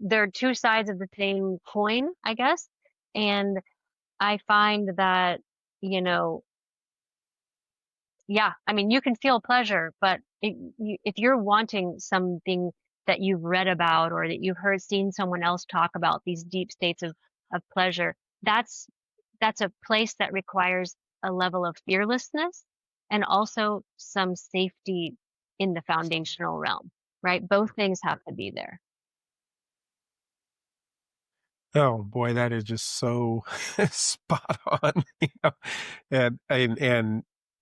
they're two sides of the same coin, I guess. And I find that, you know, yeah, I mean, you can feel pleasure, but if you're wanting something that you've read about or that you've seen someone else talk about, these deep states of pleasure, that's a place that requires a level of fearlessness and also some safety in the foundational realm, right? Both things have to be there. Oh boy, that is just so spot on. And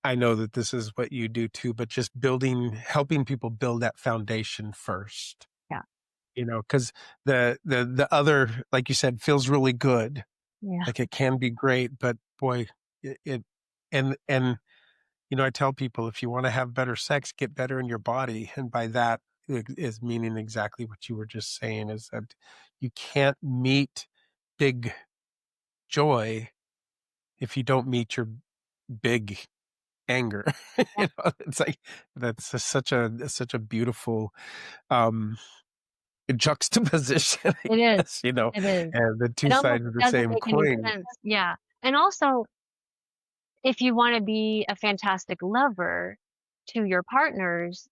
I know that this is what you do too, but just helping people build that foundation first. Yeah. Because the other, like you said, feels really good. Yeah. Like it can be great, but boy, and I tell people, if you want to have better sex, get better in your body. And by that is meaning exactly what you were just saying, is that you can't meet big joy if you don't meet your big anger. Yeah. It's like that's such a beautiful juxtaposition, I It is. guess, It is. and the two It almost sides of the doesn't same make any coin. sense. Yeah. And also, if you want to be a fantastic lover to your partners,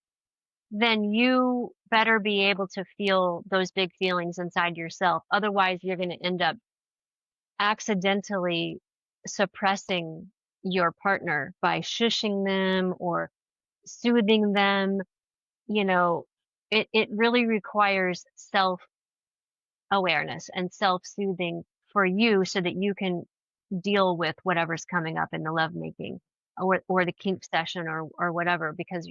then you better be able to feel those big feelings inside yourself. Otherwise, you're going to end up accidentally suppressing your partner by shushing them or soothing them. You know, it really requires self awareness and self soothing for you so that you can deal with whatever's coming up in the lovemaking or the kink session or whatever, because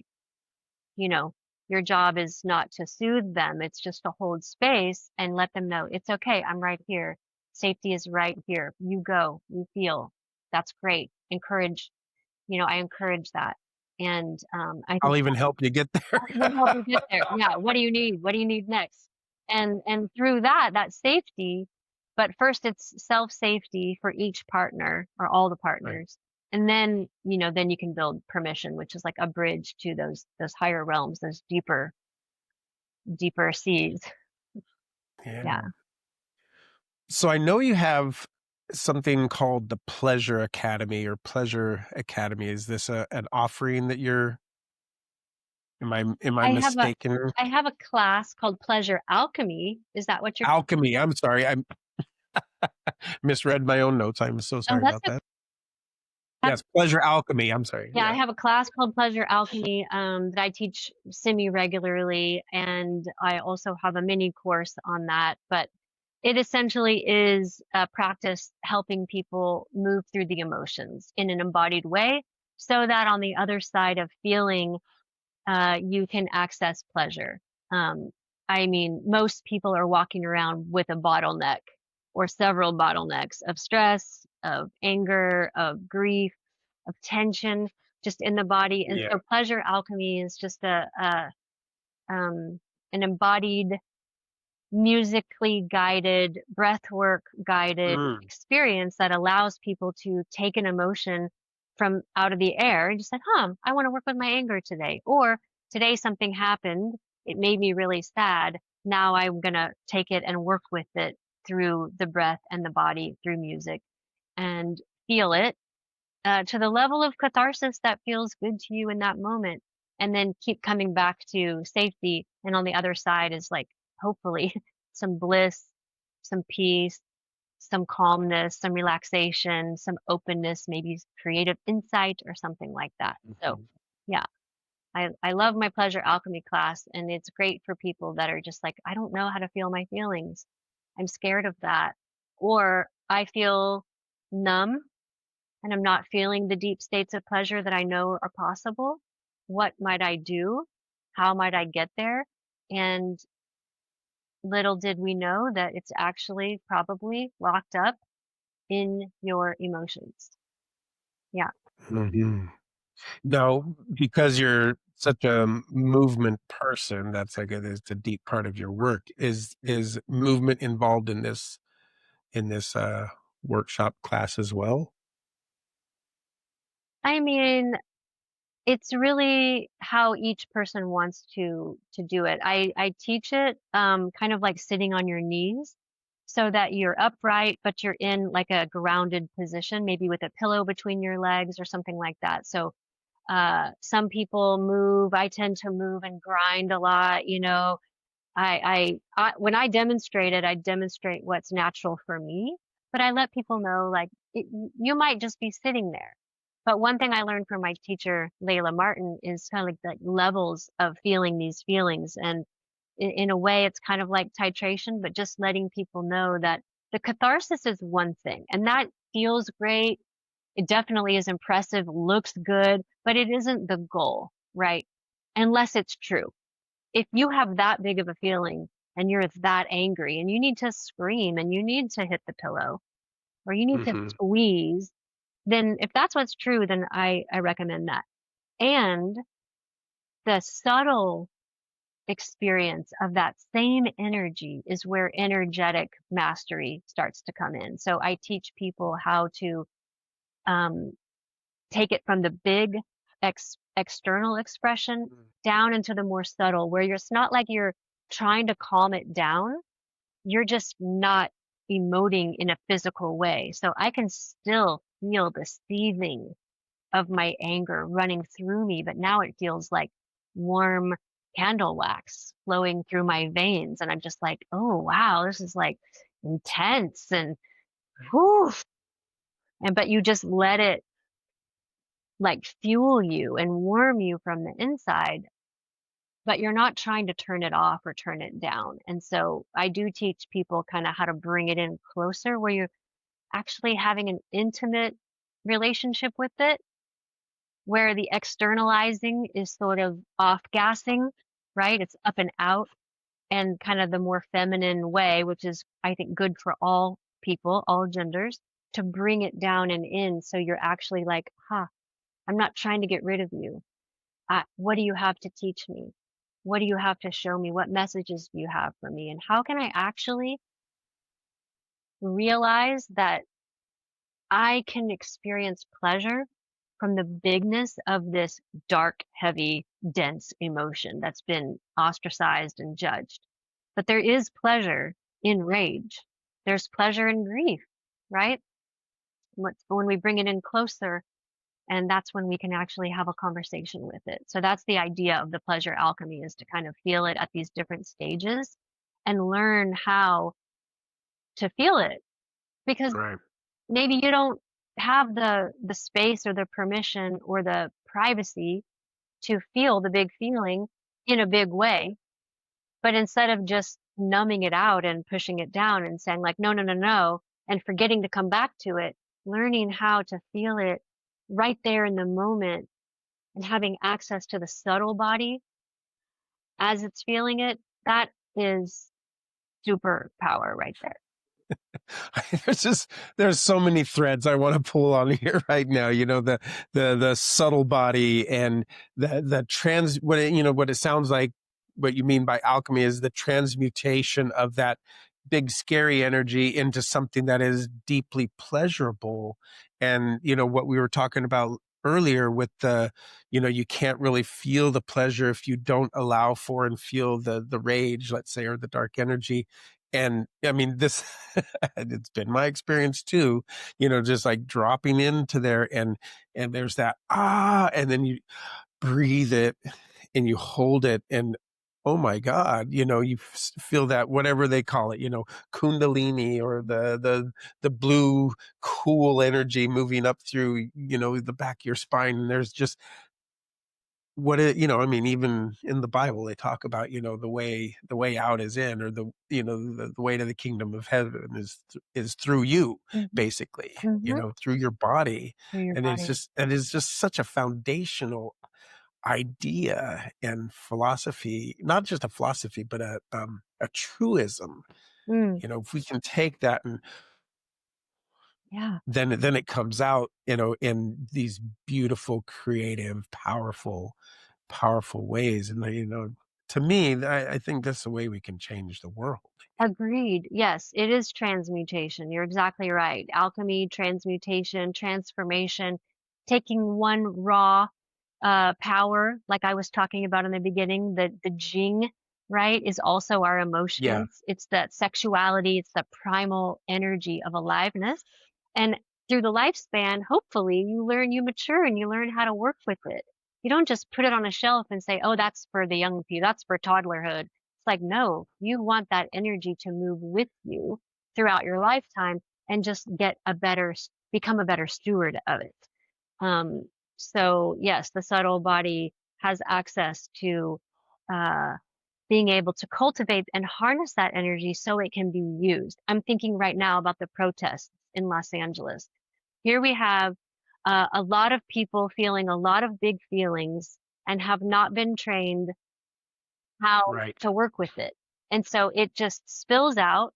you know your job is not to soothe them, it's just to hold space and let them know it's okay, I'm right here, safety is right here, you go, you feel, that's great, encourage, I encourage that. And I think I'll even help you get there. that will help you get there. Yeah, what do you need, what do you need next? And through that safety, but first it's self safety for each partner or all the Right. partners. And then, then you can build permission, which is like a bridge to those higher realms, those deeper seas. Yeah. Yeah. So I know you have something called the Pleasure Academy or Pleasure Academy. Is this an offering that am I mistaken? I have a class called Pleasure Alchemy. Is that what you're Alchemy. I'm sorry. I misread my own notes. I'm so Oh, sorry that's about that. Yes, Pleasure Alchemy. I'm sorry. Yeah, I Yeah. have a class called Pleasure Alchemy that I teach semi-regularly, and I also have a mini course on that. But it essentially is a practice helping people move through the emotions in an embodied way so that on the other side of feeling, you can access pleasure. Um, I mean, most people are walking around with a bottleneck or several bottlenecks of stress, of anger, of grief, of tension just in the body. And Yeah. so pleasure alchemy is just an embodied, musically guided, breathwork guided Mm. experience that allows people to take an emotion from out of the air and just like, I want to work with my anger today. Or today something happened. It made me really sad. Now I'm going to take it and work with it through the breath and the body, through music, and feel it to the level of catharsis that feels good to you in that moment. And then keep coming back to safety. And on the other side is like, hopefully, some bliss, some peace, some calmness, some relaxation, some openness, maybe creative insight or something like that. So, yeah. I love my Pleasure Alchemy class, and it's great for people that are just like, I don't know how to feel my feelings. I'm scared of that. Or I feel numb and I'm not feeling the deep states of pleasure that I know are possible. What might I do? How might I get there? And little did we know that it's actually probably locked up in your emotions. Yeah. Mhm. Now, because you're such a movement person, that's like it's a deep part of your work. Is movement involved in this workshop class as well? I mean, it's really how each person wants to do it. I teach it kind of like sitting on your knees so that you're upright, but you're in like a grounded position, maybe with a pillow between your legs or something like that. So some people move. I tend to move and grind a lot, you know. When I demonstrate it, I demonstrate what's natural for me, but I let people know like you might just be sitting there. But one thing I learned from my teacher, Layla Martin, is kind of like the levels of feeling these feelings. And in a way, it's kind of like titration, but just letting people know that the catharsis is one thing and that feels great. It definitely is impressive, looks good, but it isn't the goal, right? Unless it's true. If you have that big of a feeling and you're that angry and you need to scream and you need to hit the pillow or you need to Hmm. squeeze, then if that's what's true, then I recommend that. And the subtle experience of that same energy is where energetic mastery starts to come in. So I teach people how to um, take it from the big external expression down into the more subtle, where it's not like you're trying to calm it down. You're just not emoting in a physical way. So I can still feel the seething of my anger running through me, but now it feels like warm candle wax flowing through my veins. And I'm just like, oh, wow, this is like intense and whew. And, but you just let it like fuel you and warm you from the inside, but you're not trying to turn it off or turn it down. And so I do teach people kind of how to bring it in closer where you're actually having an intimate relationship with it, where the externalizing is sort of off gassing, right? It's up and out, and kind of the more feminine way, which is, I think, good for all people, all genders, to bring it down and in. So you're actually like, huh, I'm not trying to get rid of you. What do you have to teach me? What do you have to show me? What messages do you have for me? And how can I actually realize that I can experience pleasure from the bigness of this dark, heavy, dense emotion that's been ostracized and judged? But there is pleasure in rage. There's pleasure in grief, right? When we bring it in closer, and that's when we can actually have a conversation with it. So that's the idea of the pleasure alchemy, is to kind of feel it at these different stages and learn how to feel it, because Right. maybe you don't have the space or the permission or the privacy to feel the big feeling in a big way. But instead of just numbing it out and pushing it down and saying like, no, no, no, no, and forgetting to come back to it, learning how to feel it right there in the moment and having access to the subtle body as it's feeling it, that is superpower right there. There's so many threads I want to pull on here right now. You know, the subtle body and the what it sounds like. What you mean by alchemy is the transmutation of that big scary energy into something that is deeply pleasurable. And you know what we were talking about earlier with you can't really feel the pleasure if you don't allow for and feel the rage, let's say, or the dark energy. And I mean, this, it's been my experience too, just like dropping into there and there's that, and then you breathe it and you hold it and oh my God, you feel that, whatever they call it, Kundalini or the blue cool energy moving up through, the back of your spine. And there's just I mean, even in the Bible, they talk about, the way out is in, or the way to the kingdom of heaven is through you, Mm-hmm. basically, Mm-hmm. through your body. Through your And body. it is just such a foundational idea and philosophy, not just a philosophy, but a truism. Mm, If we can take that, and yeah, then it comes out, in these beautiful, creative, powerful ways. And to me, I think that's the way we can change the world. agreed. Yes, it is transmutation. You're exactly right. Alchemy, transmutation, transformation, taking one raw power, like I was talking about in the beginning, the Jing, right, is also our Yeah. emotions. It's that sexuality, it's the primal energy of aliveness. And through the lifespan, hopefully, you mature and you learn how to work with it. You don't just put it on a shelf and say, oh, that's for the young people, that's for toddlerhood. It's like, no, you want that energy to move with you throughout your lifetime and just become a better steward of it. Um, so yes, the subtle body has access to uh, being able to cultivate and harness that energy so it can be used. I'm thinking right now about the protests in Los Angeles. Here we have a lot of people feeling a lot of big feelings and have not been trained how Right. to work with it. And so it just spills out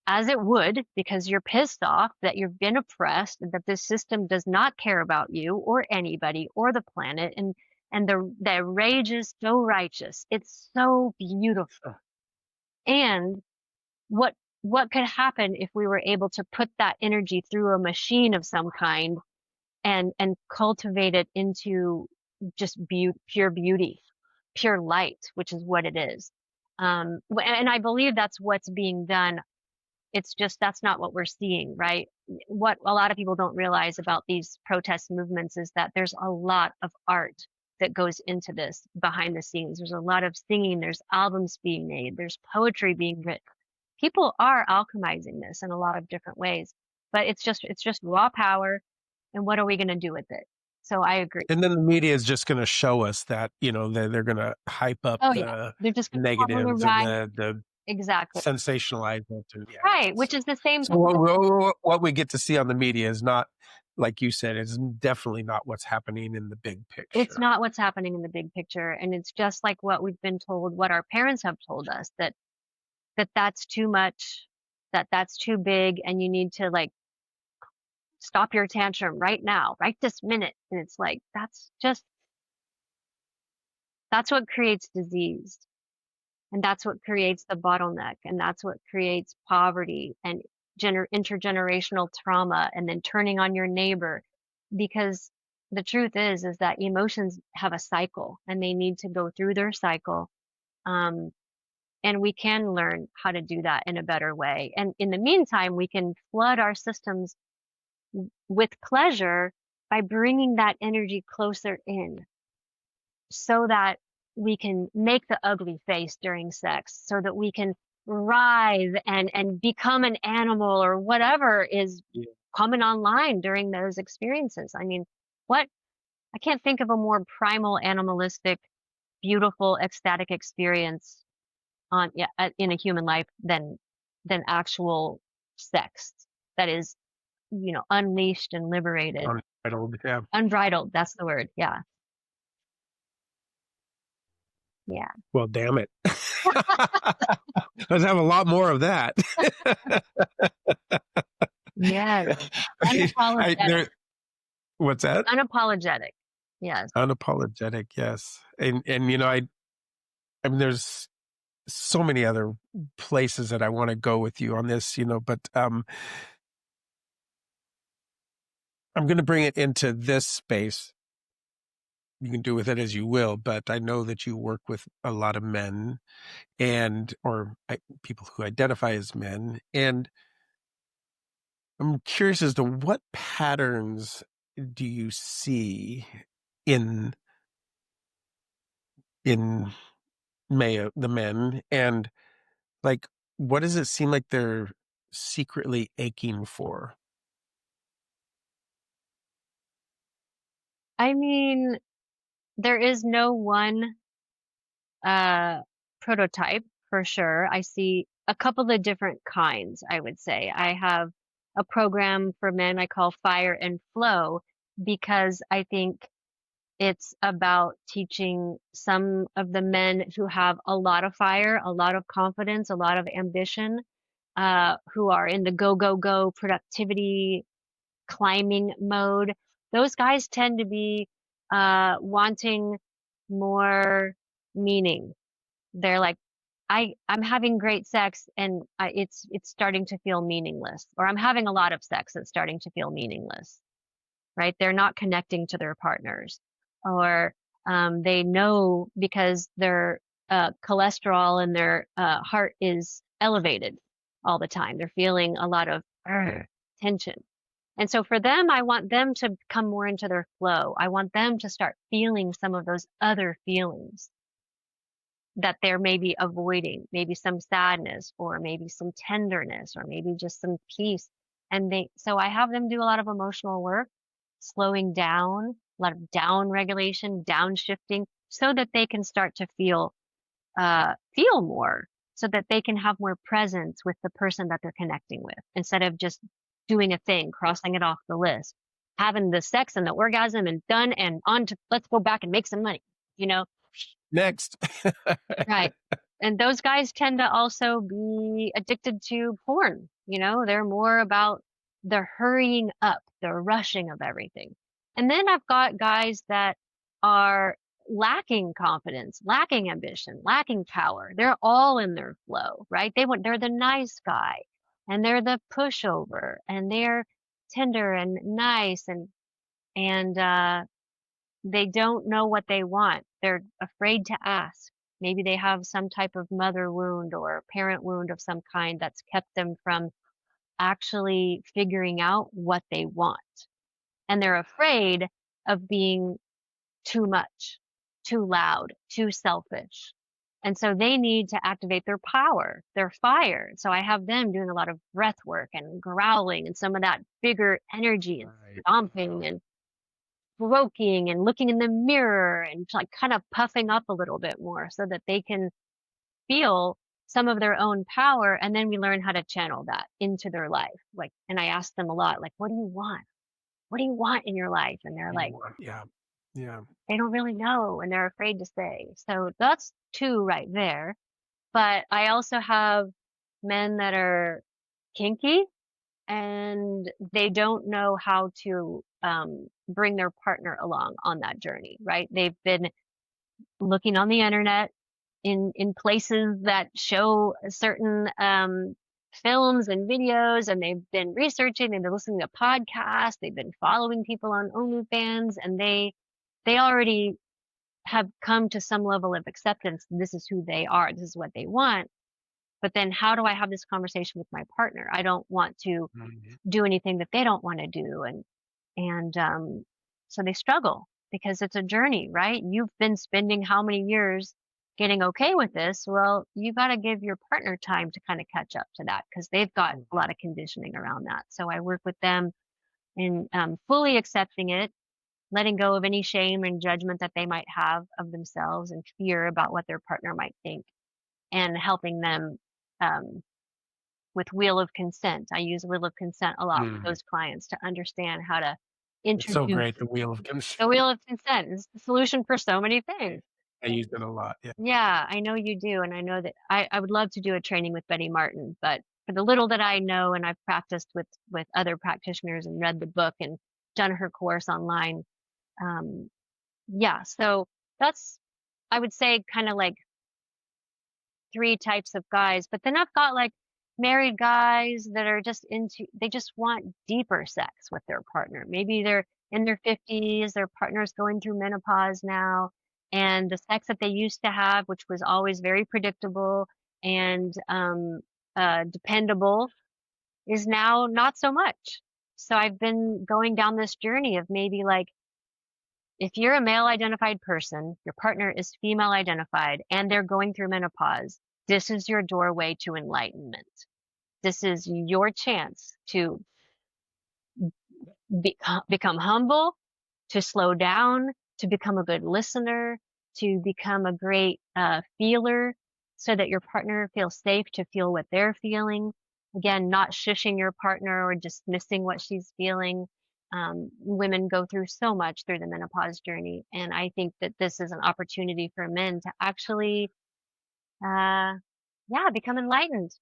as it would, because you're pissed off that you've been oppressed, that this system does not care about you or anybody or the planet, and the rage is so righteous. It's so beautiful. And what what could happen if we were able to put that energy through a machine of some kind and cultivate it into just pure beauty, pure light, which is what it is. And I believe that's what's being done. It's just that's not what we're seeing, right? What a lot of people don't realize about these protest movements is that there's a lot of art that goes into this behind the scenes. There's a lot of singing, there's albums being made, there's poetry being written. People are alchemizing this in a lot of different ways, but it's just raw power. And what are we going to do with it? So I agree. And then the media is just going to show us that, they're going to hype up Oh yeah, the they're just going to tell them negatives, and right. the Exactly. sensationalize it. Yeah. Right, which is the same So thing. what we get to see on the media is not, like you said, is definitely not what's happening in the big It's picture. not what's happening in the big picture, and it's just like what we've been told, what our parents have told us, that's too much, that's too big, and you need to like stop your tantrum right now, right this minute. And it's like that's what creates disease, and that's what creates the bottleneck, and that's what creates poverty and intergenerational trauma, and then turning on your neighbor, because the truth is that emotions have a cycle and they need to go through their cycle. Um, and we can learn how to do that in a better way. And in the meantime, we can flood our systems with pleasure by bringing that energy closer in so that we can make the ugly face during sex, so that we can writhe and become an animal or whatever is coming online during those experiences. I mean, what I can't think of a more primal, animalistic, beautiful, ecstatic experience in a human life than actual sex that is, unleashed and liberated, Unbridled, yeah. unbridled. That's the word. Yeah. Yeah. Well, damn it. Let's have a lot more of that. Yes. There, Unapologetic. what's that? Unapologetic. Yes. Unapologetic, yes. And I mean, there's so many other places that I want to go with you on this, but I'm going to bring it into this space. You can do with it as you will, but I know that you work with a lot of men or people who identify as men. And I'm curious as to what patterns do you see in in the men, and like, what does it seem like they're secretly aching for? I mean, there is no one prototype for sure. I see a couple of different kinds, I would say. I have a program for men I call Fire and Flow because I think it's about teaching some of the men who have a lot of fire, a lot of confidence, a lot of ambition, who are in the go, go, go productivity climbing mode. Those guys tend to be wanting more meaning. They're like, I'm having great sex and it's starting to feel meaningless, or I'm having a lot of sex that's starting to feel meaningless, right? They're not connecting to their partners, or they know because their cholesterol and their heart is elevated all the time. They're feeling a lot of tension. And so for them, I want them to come more into their flow. I want them to start feeling some of those other feelings that they're maybe avoiding, maybe some sadness or maybe some tenderness or maybe just some peace. And so I have them do a lot of emotional work, slowing down, a lot of down regulation, downshifting, so that they can start to feel more, so that they can have more presence with the person that they're connecting with, instead of just doing a thing, crossing it off the list, having the sex and the orgasm and done and on to let's go back and make some money, you know? Next. Right. And those guys tend to also be addicted to porn. They're more about the hurrying up, the rushing of everything. And then I've got guys that are lacking confidence, lacking ambition, lacking power. They're all in their flow, right? They're the nice guy and they're the pushover and they're tender and nice and they don't know what they want. They're afraid to ask. Maybe they have some type of mother wound or parent wound of some kind that's kept them from actually figuring out what they want. And they're afraid of being too much, too loud, too selfish. And so they need to activate their power, their fire. So I have them doing a lot of breath work and growling and some of that bigger energy and stomping and provoking and looking in the mirror and like kind of puffing up a little bit more so that they can feel some of their own power. And then we learn how to channel that into their life. And I ask them a lot, like, what do you want? What do you want in your life? And they're like, yeah. They don't really know and they're afraid to say. So that's two right there. But I also have men that are kinky and they don't know how to bring their partner along on that journey, right? They've been looking on the internet in places that show certain films and videos, and they've been researching, they've been listening to podcasts, they've been following people on OnlyFans, and they already have come to some level of acceptance. This is who they are. This is what they want. But then how do I have this conversation with my partner? I don't want to do anything that they don't want to do. And so they struggle because it's a journey, right? You've been spending how many years getting okay with this? Well, you got to give your partner time to kind of catch up to that because they've got a lot of conditioning around that. So I work with them in fully accepting it, letting go of any shame and judgment that they might have of themselves and fear about what their partner might think, and helping them with wheel of consent. I use wheel of consent a lot with those clients to understand how to introduce. It's so great, the wheel of consent. The wheel of consent is the solution for so many things. I use it a lot. Yeah, I know you do. And I know that I would love to do a training with Betty Martin, but for the little that I know, and I've practiced with other practitioners and read the book and done her course online. Yeah, so that's, I would say, kind of like 3 types of guys. But then I've got like married guys that are just they just want deeper sex with their partner. Maybe they're in their 50s, their partner's going through menopause now, and the sex that they used to have, which was always very predictable and dependable, is now not so much. So I've been going down this journey of maybe like, if you're a male identified person, your partner is female identified, and they're going through menopause, this is your doorway to enlightenment. This is your chance to become humble, to slow down, to become a good listener, to become a great feeler, so that your partner feels safe to feel what they're feeling. Again, not shushing your partner or dismissing what she's feeling. Women go through so much through the menopause journey, and I think that this is an opportunity for men to actually, yeah, become enlightened.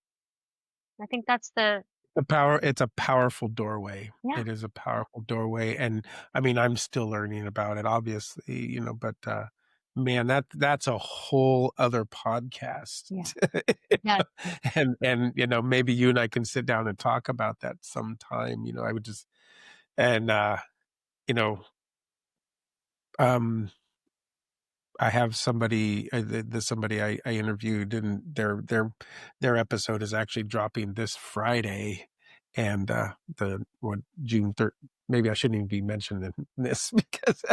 I think that's It's a powerful doorway. yeah, It is a powerful doorway. And I mean, I'm still learning about it, obviously, but man, that's a whole other podcast. yeah, yeah, And maybe you and I can sit down and talk about that sometime. I would just and you know, um I have somebody, somebody I interviewed, and their episode is actually dropping this Friday, and June 3rd. Maybe I shouldn't even be mentioning this because,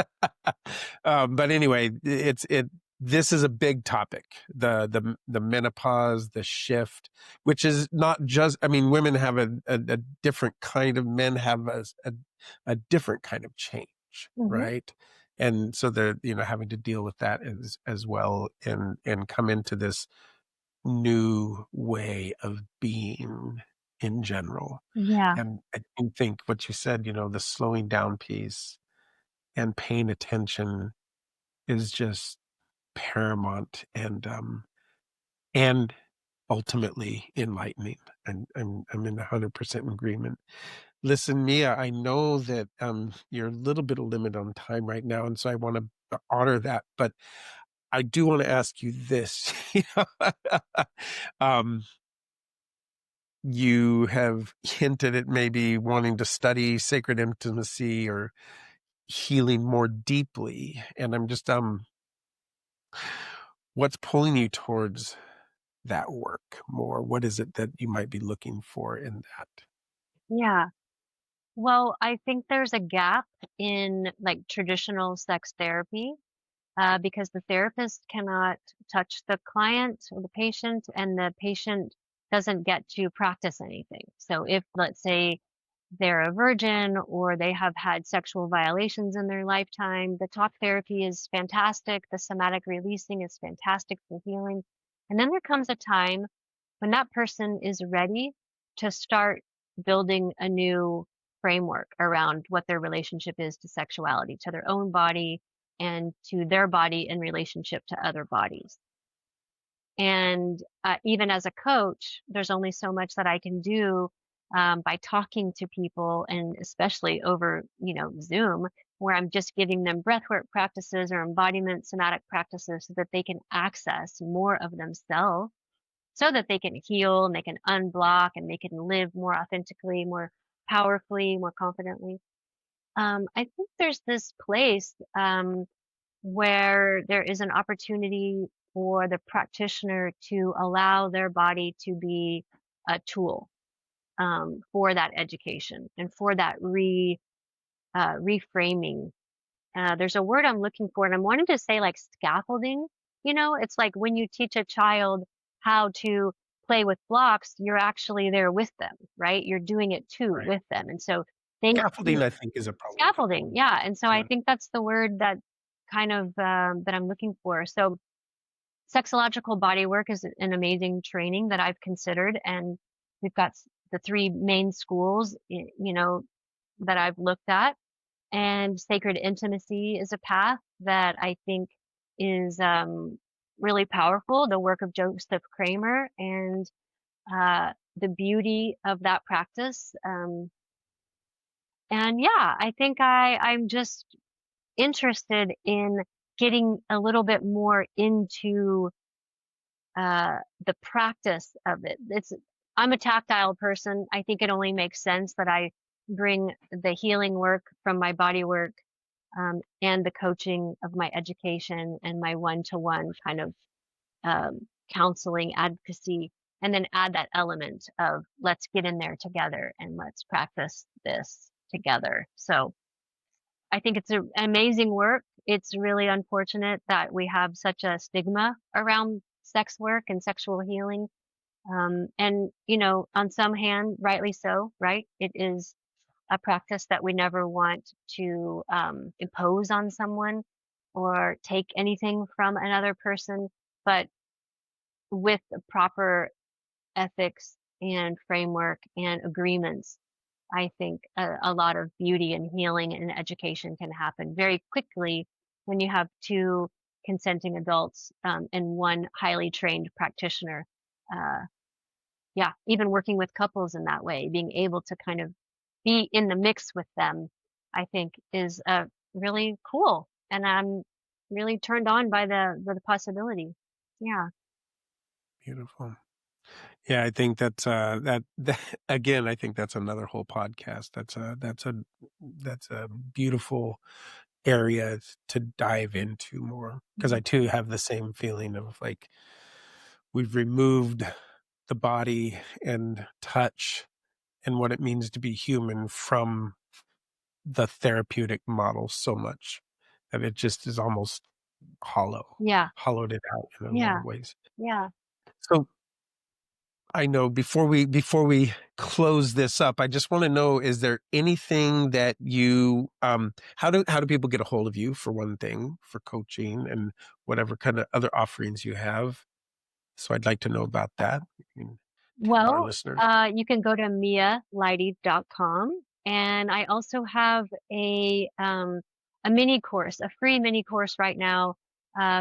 but anyway, this is a big topic, the menopause, the shift, which is not just. I mean, women have a different kind of, men have a different kind of change, hmm, right? And so they're having to deal with that as well, and come into this new way of being in general. yeah, And I think what you said, the slowing down piece and paying attention is just paramount, and ultimately enlightening. And I'm in 100% agreement. Listen, Mia, I know that you're a little bit of limit on time right now, and so I want to honor that. But I do want to ask you this. um, you have hinted at maybe wanting to study sacred intimacy or healing more deeply, and I'm just what's pulling you towards that work more? What is it that you might be looking for in that? yeah. Well, I think there's a gap in like traditional sex therapy, because the therapist cannot touch the client or the patient, and the patient doesn't get to practice anything. So if, let's say, they're a virgin or they have had sexual violations in their lifetime, the talk therapy is fantastic. The somatic releasing is fantastic for healing. And then there comes a time when that person is ready to start building a new framework around what their relationship is to sexuality, to their own body, and to their body in relationship to other bodies. And even as a coach, there's only so much that I can do by talking to people, and especially over, Zoom, where I'm just giving them breathwork practices or embodiment somatic practices so that they can access more of themselves, so that they can heal and they can unblock and they can live more authentically, more powerfully, more confidently. I think there's this place where there is an opportunity for the practitioner to allow their body to be a tool for that education and for that reframing. There's a word I'm looking for, and I'm wanting to say like scaffolding. It's like when you teach a child how to play with blocks, you're actually there with them, right? You're doing it too Right. with them. And so they Scaffolding, I think, is a problem. scaffolding, yeah. And so I Yeah. think that's the word that kind of that I'm looking for. So sexological body work is an amazing training that I've considered, and we've got the three main schools, that I've looked at. And sacred intimacy is a path that I think is really powerful. The work of Joseph Kramer and the beauty of that practice. And yeah, I think I'm just interested in getting a little bit more into the practice of it. I'm a tactile person. I think it only makes sense that I bring the healing work from my body work, and the coaching of my education and my one-to-one kind of counseling advocacy, and then add that element of let's get in there together and let's practice this together. So I think it's an amazing work. It's really unfortunate that we have such a stigma around sex work and sexual healing. And, on some hand, rightly so, right? It is a practice that we never want to impose on someone. or take anything from another person, but with the proper ethics and framework and agreements, I think a lot of beauty and healing and education can happen very quickly when you have two consenting adults and one highly trained practitioner. Uh, yeah, even working with couples in that way, being able to kind of be in the mix with them, I think is really cool. And I'm really turned on by the possibility. Yeah. Beautiful. Yeah, I think that again, I think that's another whole podcast. That's a beautiful area to dive into more, because I too have the same feeling of like we've removed the body and touch and what it means to be human from the therapeutic model so much that it just is almost Yeah. hollowed it out in a lot Yeah. of ways. Yeah. So I know before we close this up, I just want to know, is there anything that you how do people get a hold of you, for one thing, for coaching and whatever kind of other offerings you have? So I'd like to know about that. You can tell our Well, listeners. you can go to mialeighty.com, and I also have a mini course, a free mini course right now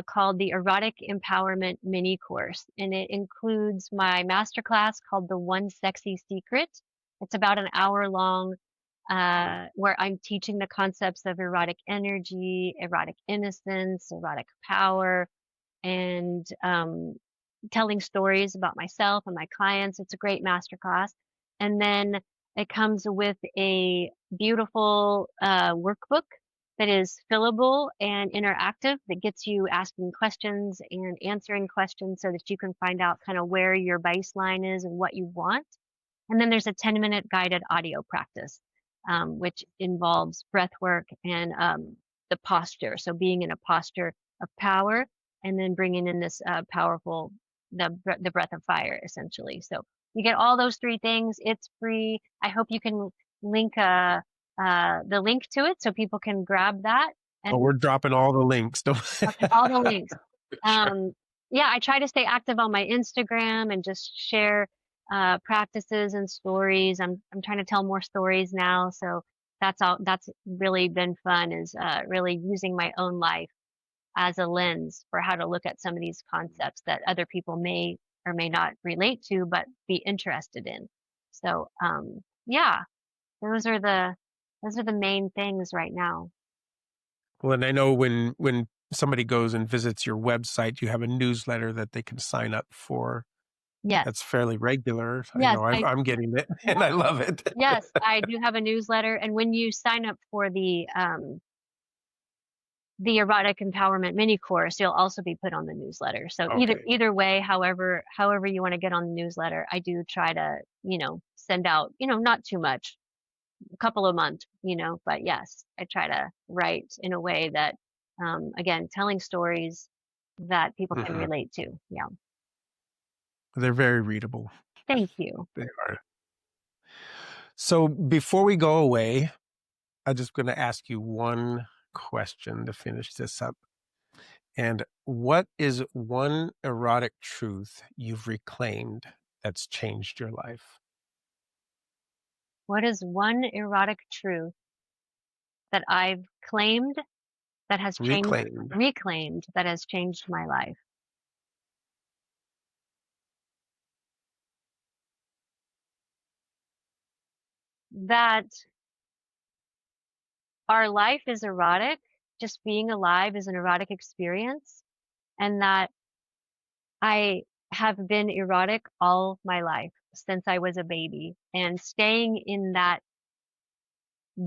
called the Erotic Empowerment Mini Course, and it includes my masterclass called The One Sexy Secret. It's about an hour long, where I'm teaching the concepts of erotic energy, erotic innocence, erotic power, and telling stories about myself and my clients. It's a great masterclass. And then it comes with a beautiful workbook that is fillable and interactive, that gets you asking questions and answering questions so that you can find out kind of where your baseline is and what you want. And then there's a 10-minute guided audio practice, which involves breath work and the posture. So being in a posture of power, and then bringing in this powerful, the breath of fire, essentially. So you get all those three things. It's free. I hope you can link the link to it so people can grab that. Oh, And we're dropping all the links. okay, all the links. Sure. Yeah, I try to stay active on my Instagram and just share practices and stories. I'm trying to tell more stories now, so that's really been fun, is really using my own life as a lens for how to look at some of these concepts that other people may or may not relate to, but be interested in. So, yeah, those are the main things right now. Well, and I know when somebody goes and visits your website, you have a newsletter that they can sign up for. Yes, That's fairly regular. I yes, know I'm getting it, and I love it. yes, I do have a newsletter, and when you sign up for the Erotic Empowerment Mini Course, you'll also be put on the newsletter. So Okay. either way, however you want to get on the newsletter, I do try to, send out, not too much, a couple of months, but yes, I try to write in a way that, again, telling stories that people can Mhm. relate to. Yeah. They're very readable. Thank you. They are. So before we go away, I'm just going to ask you one question to finish this up. And what is one erotic truth you've reclaimed that's changed your life? What is one erotic truth that I've claimed that has Reclaimed. reclaimed, that has changed my life? That our life is erotic. Just being alive is an erotic experience, and that I have been erotic all my life since I was a baby, and staying in that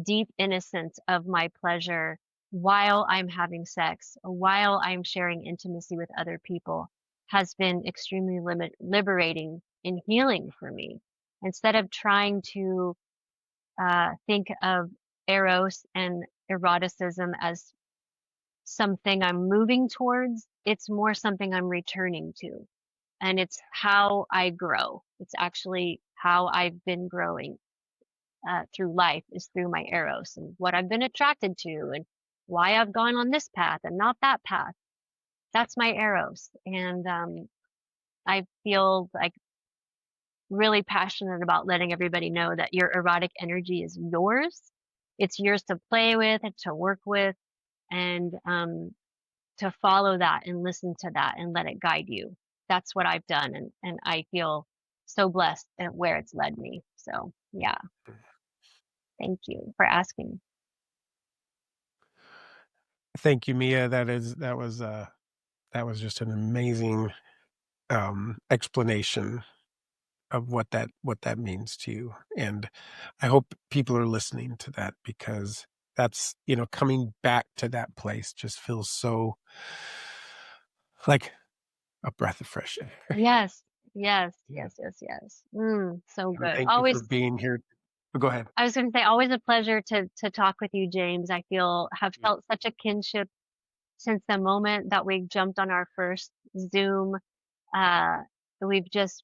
deep innocence of my pleasure while I'm having sex, while I'm sharing intimacy with other people, has been extremely liberating and healing for me. Instead of trying to think of eros and eroticism as something I'm moving towards, it's more something I'm returning to. And it's how I grow. It's actually how I've been growing through life, is through my eros and what I've been attracted to, and why I've gone on this path and not that path. That's my Eros. And I feel like really passionate about letting everybody know that your erotic energy is yours. It's yours to play with and to work with, and to follow that and listen to that and let it guide you. That's what I've done, and I feel so blessed at where it's led me. So yeah, thank you for asking. Thank you, Mia. That was just an amazing explanation of what that means to you. And I hope people are listening to that, because that's, coming back to that place just feels so like a breath of fresh air. Yes, yes, Yeah. yes, yes, yes. So And good. thank you for Always, being here. Go ahead. I was going to say, always a pleasure to talk with you, James. Have felt such a kinship since the moment that we jumped on our first Zoom. Uh, we just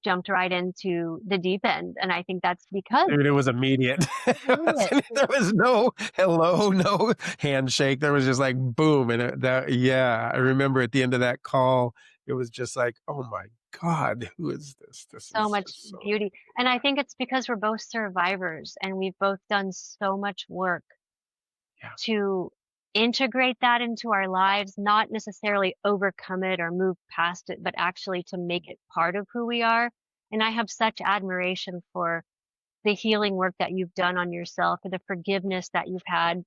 jumped right into the deep end, and I think that's because Dude, it was immediate. immediate. There was no hello, no handshake. There was just like boom. And I remember at the end of that call, it was just like, oh my God, who is this? This So is much just so, beauty. And I think it's because we're both survivors and we've both done so much work yeah. to integrate that into our lives, not necessarily overcome it or move past it, but actually to make it part of who we are. And I have such admiration for the healing work that you've done on yourself, for the forgiveness that you've had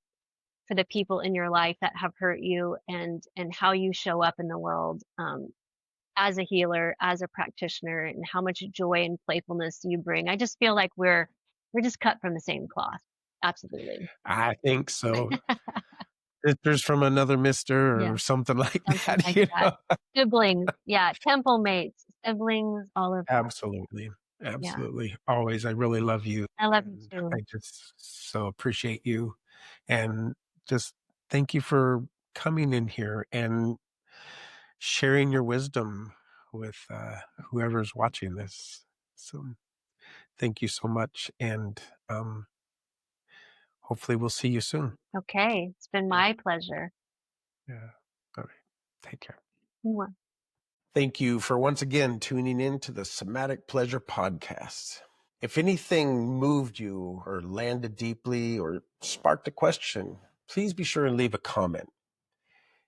for the people in your life that have hurt you, and how you show up in the world. As a healer, as a practitioner, and how much joy and playfulness you bring. I just feel like we're just cut from the same cloth. Absolutely. I think so. Sisters from another mister Yeah, or something like something that, like that. Siblings, yeah, temple mates, siblings, all of that. Absolutely. Yeah, Absolutely. Always. I really love you. I love you And I too. just so appreciate you. And just thank you for coming in here and sharing your wisdom with whoever's watching this. So thank you so much. And hopefully we'll see you soon. Okay, it's been Yeah. my pleasure. Yeah. All right. Take care. Mwah. Thank you for once again tuning in to the Somatic Pleasure Podcast. If anything moved you or landed deeply or sparked a question, please be sure and leave a comment.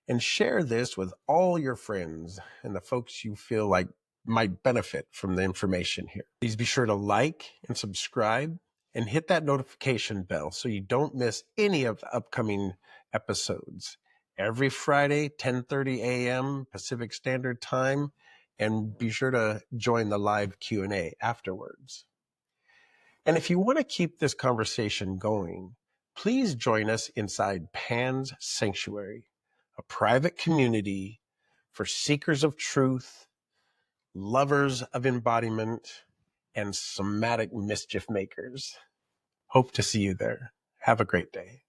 And share this with all your friends and the folks you feel like might benefit from the information here. Please be sure to like and subscribe and hit that notification bell so you don't miss any of the upcoming episodes. Every Friday, 10:30 a.m. Pacific Standard Time, and be sure to join the live Q&A afterwards. And if you want to keep this conversation going, please join us inside Pan's Sanctuary, a private community for seekers of truth, lovers of embodiment, and somatic mischief makers. Hope to see you there. Have a great day.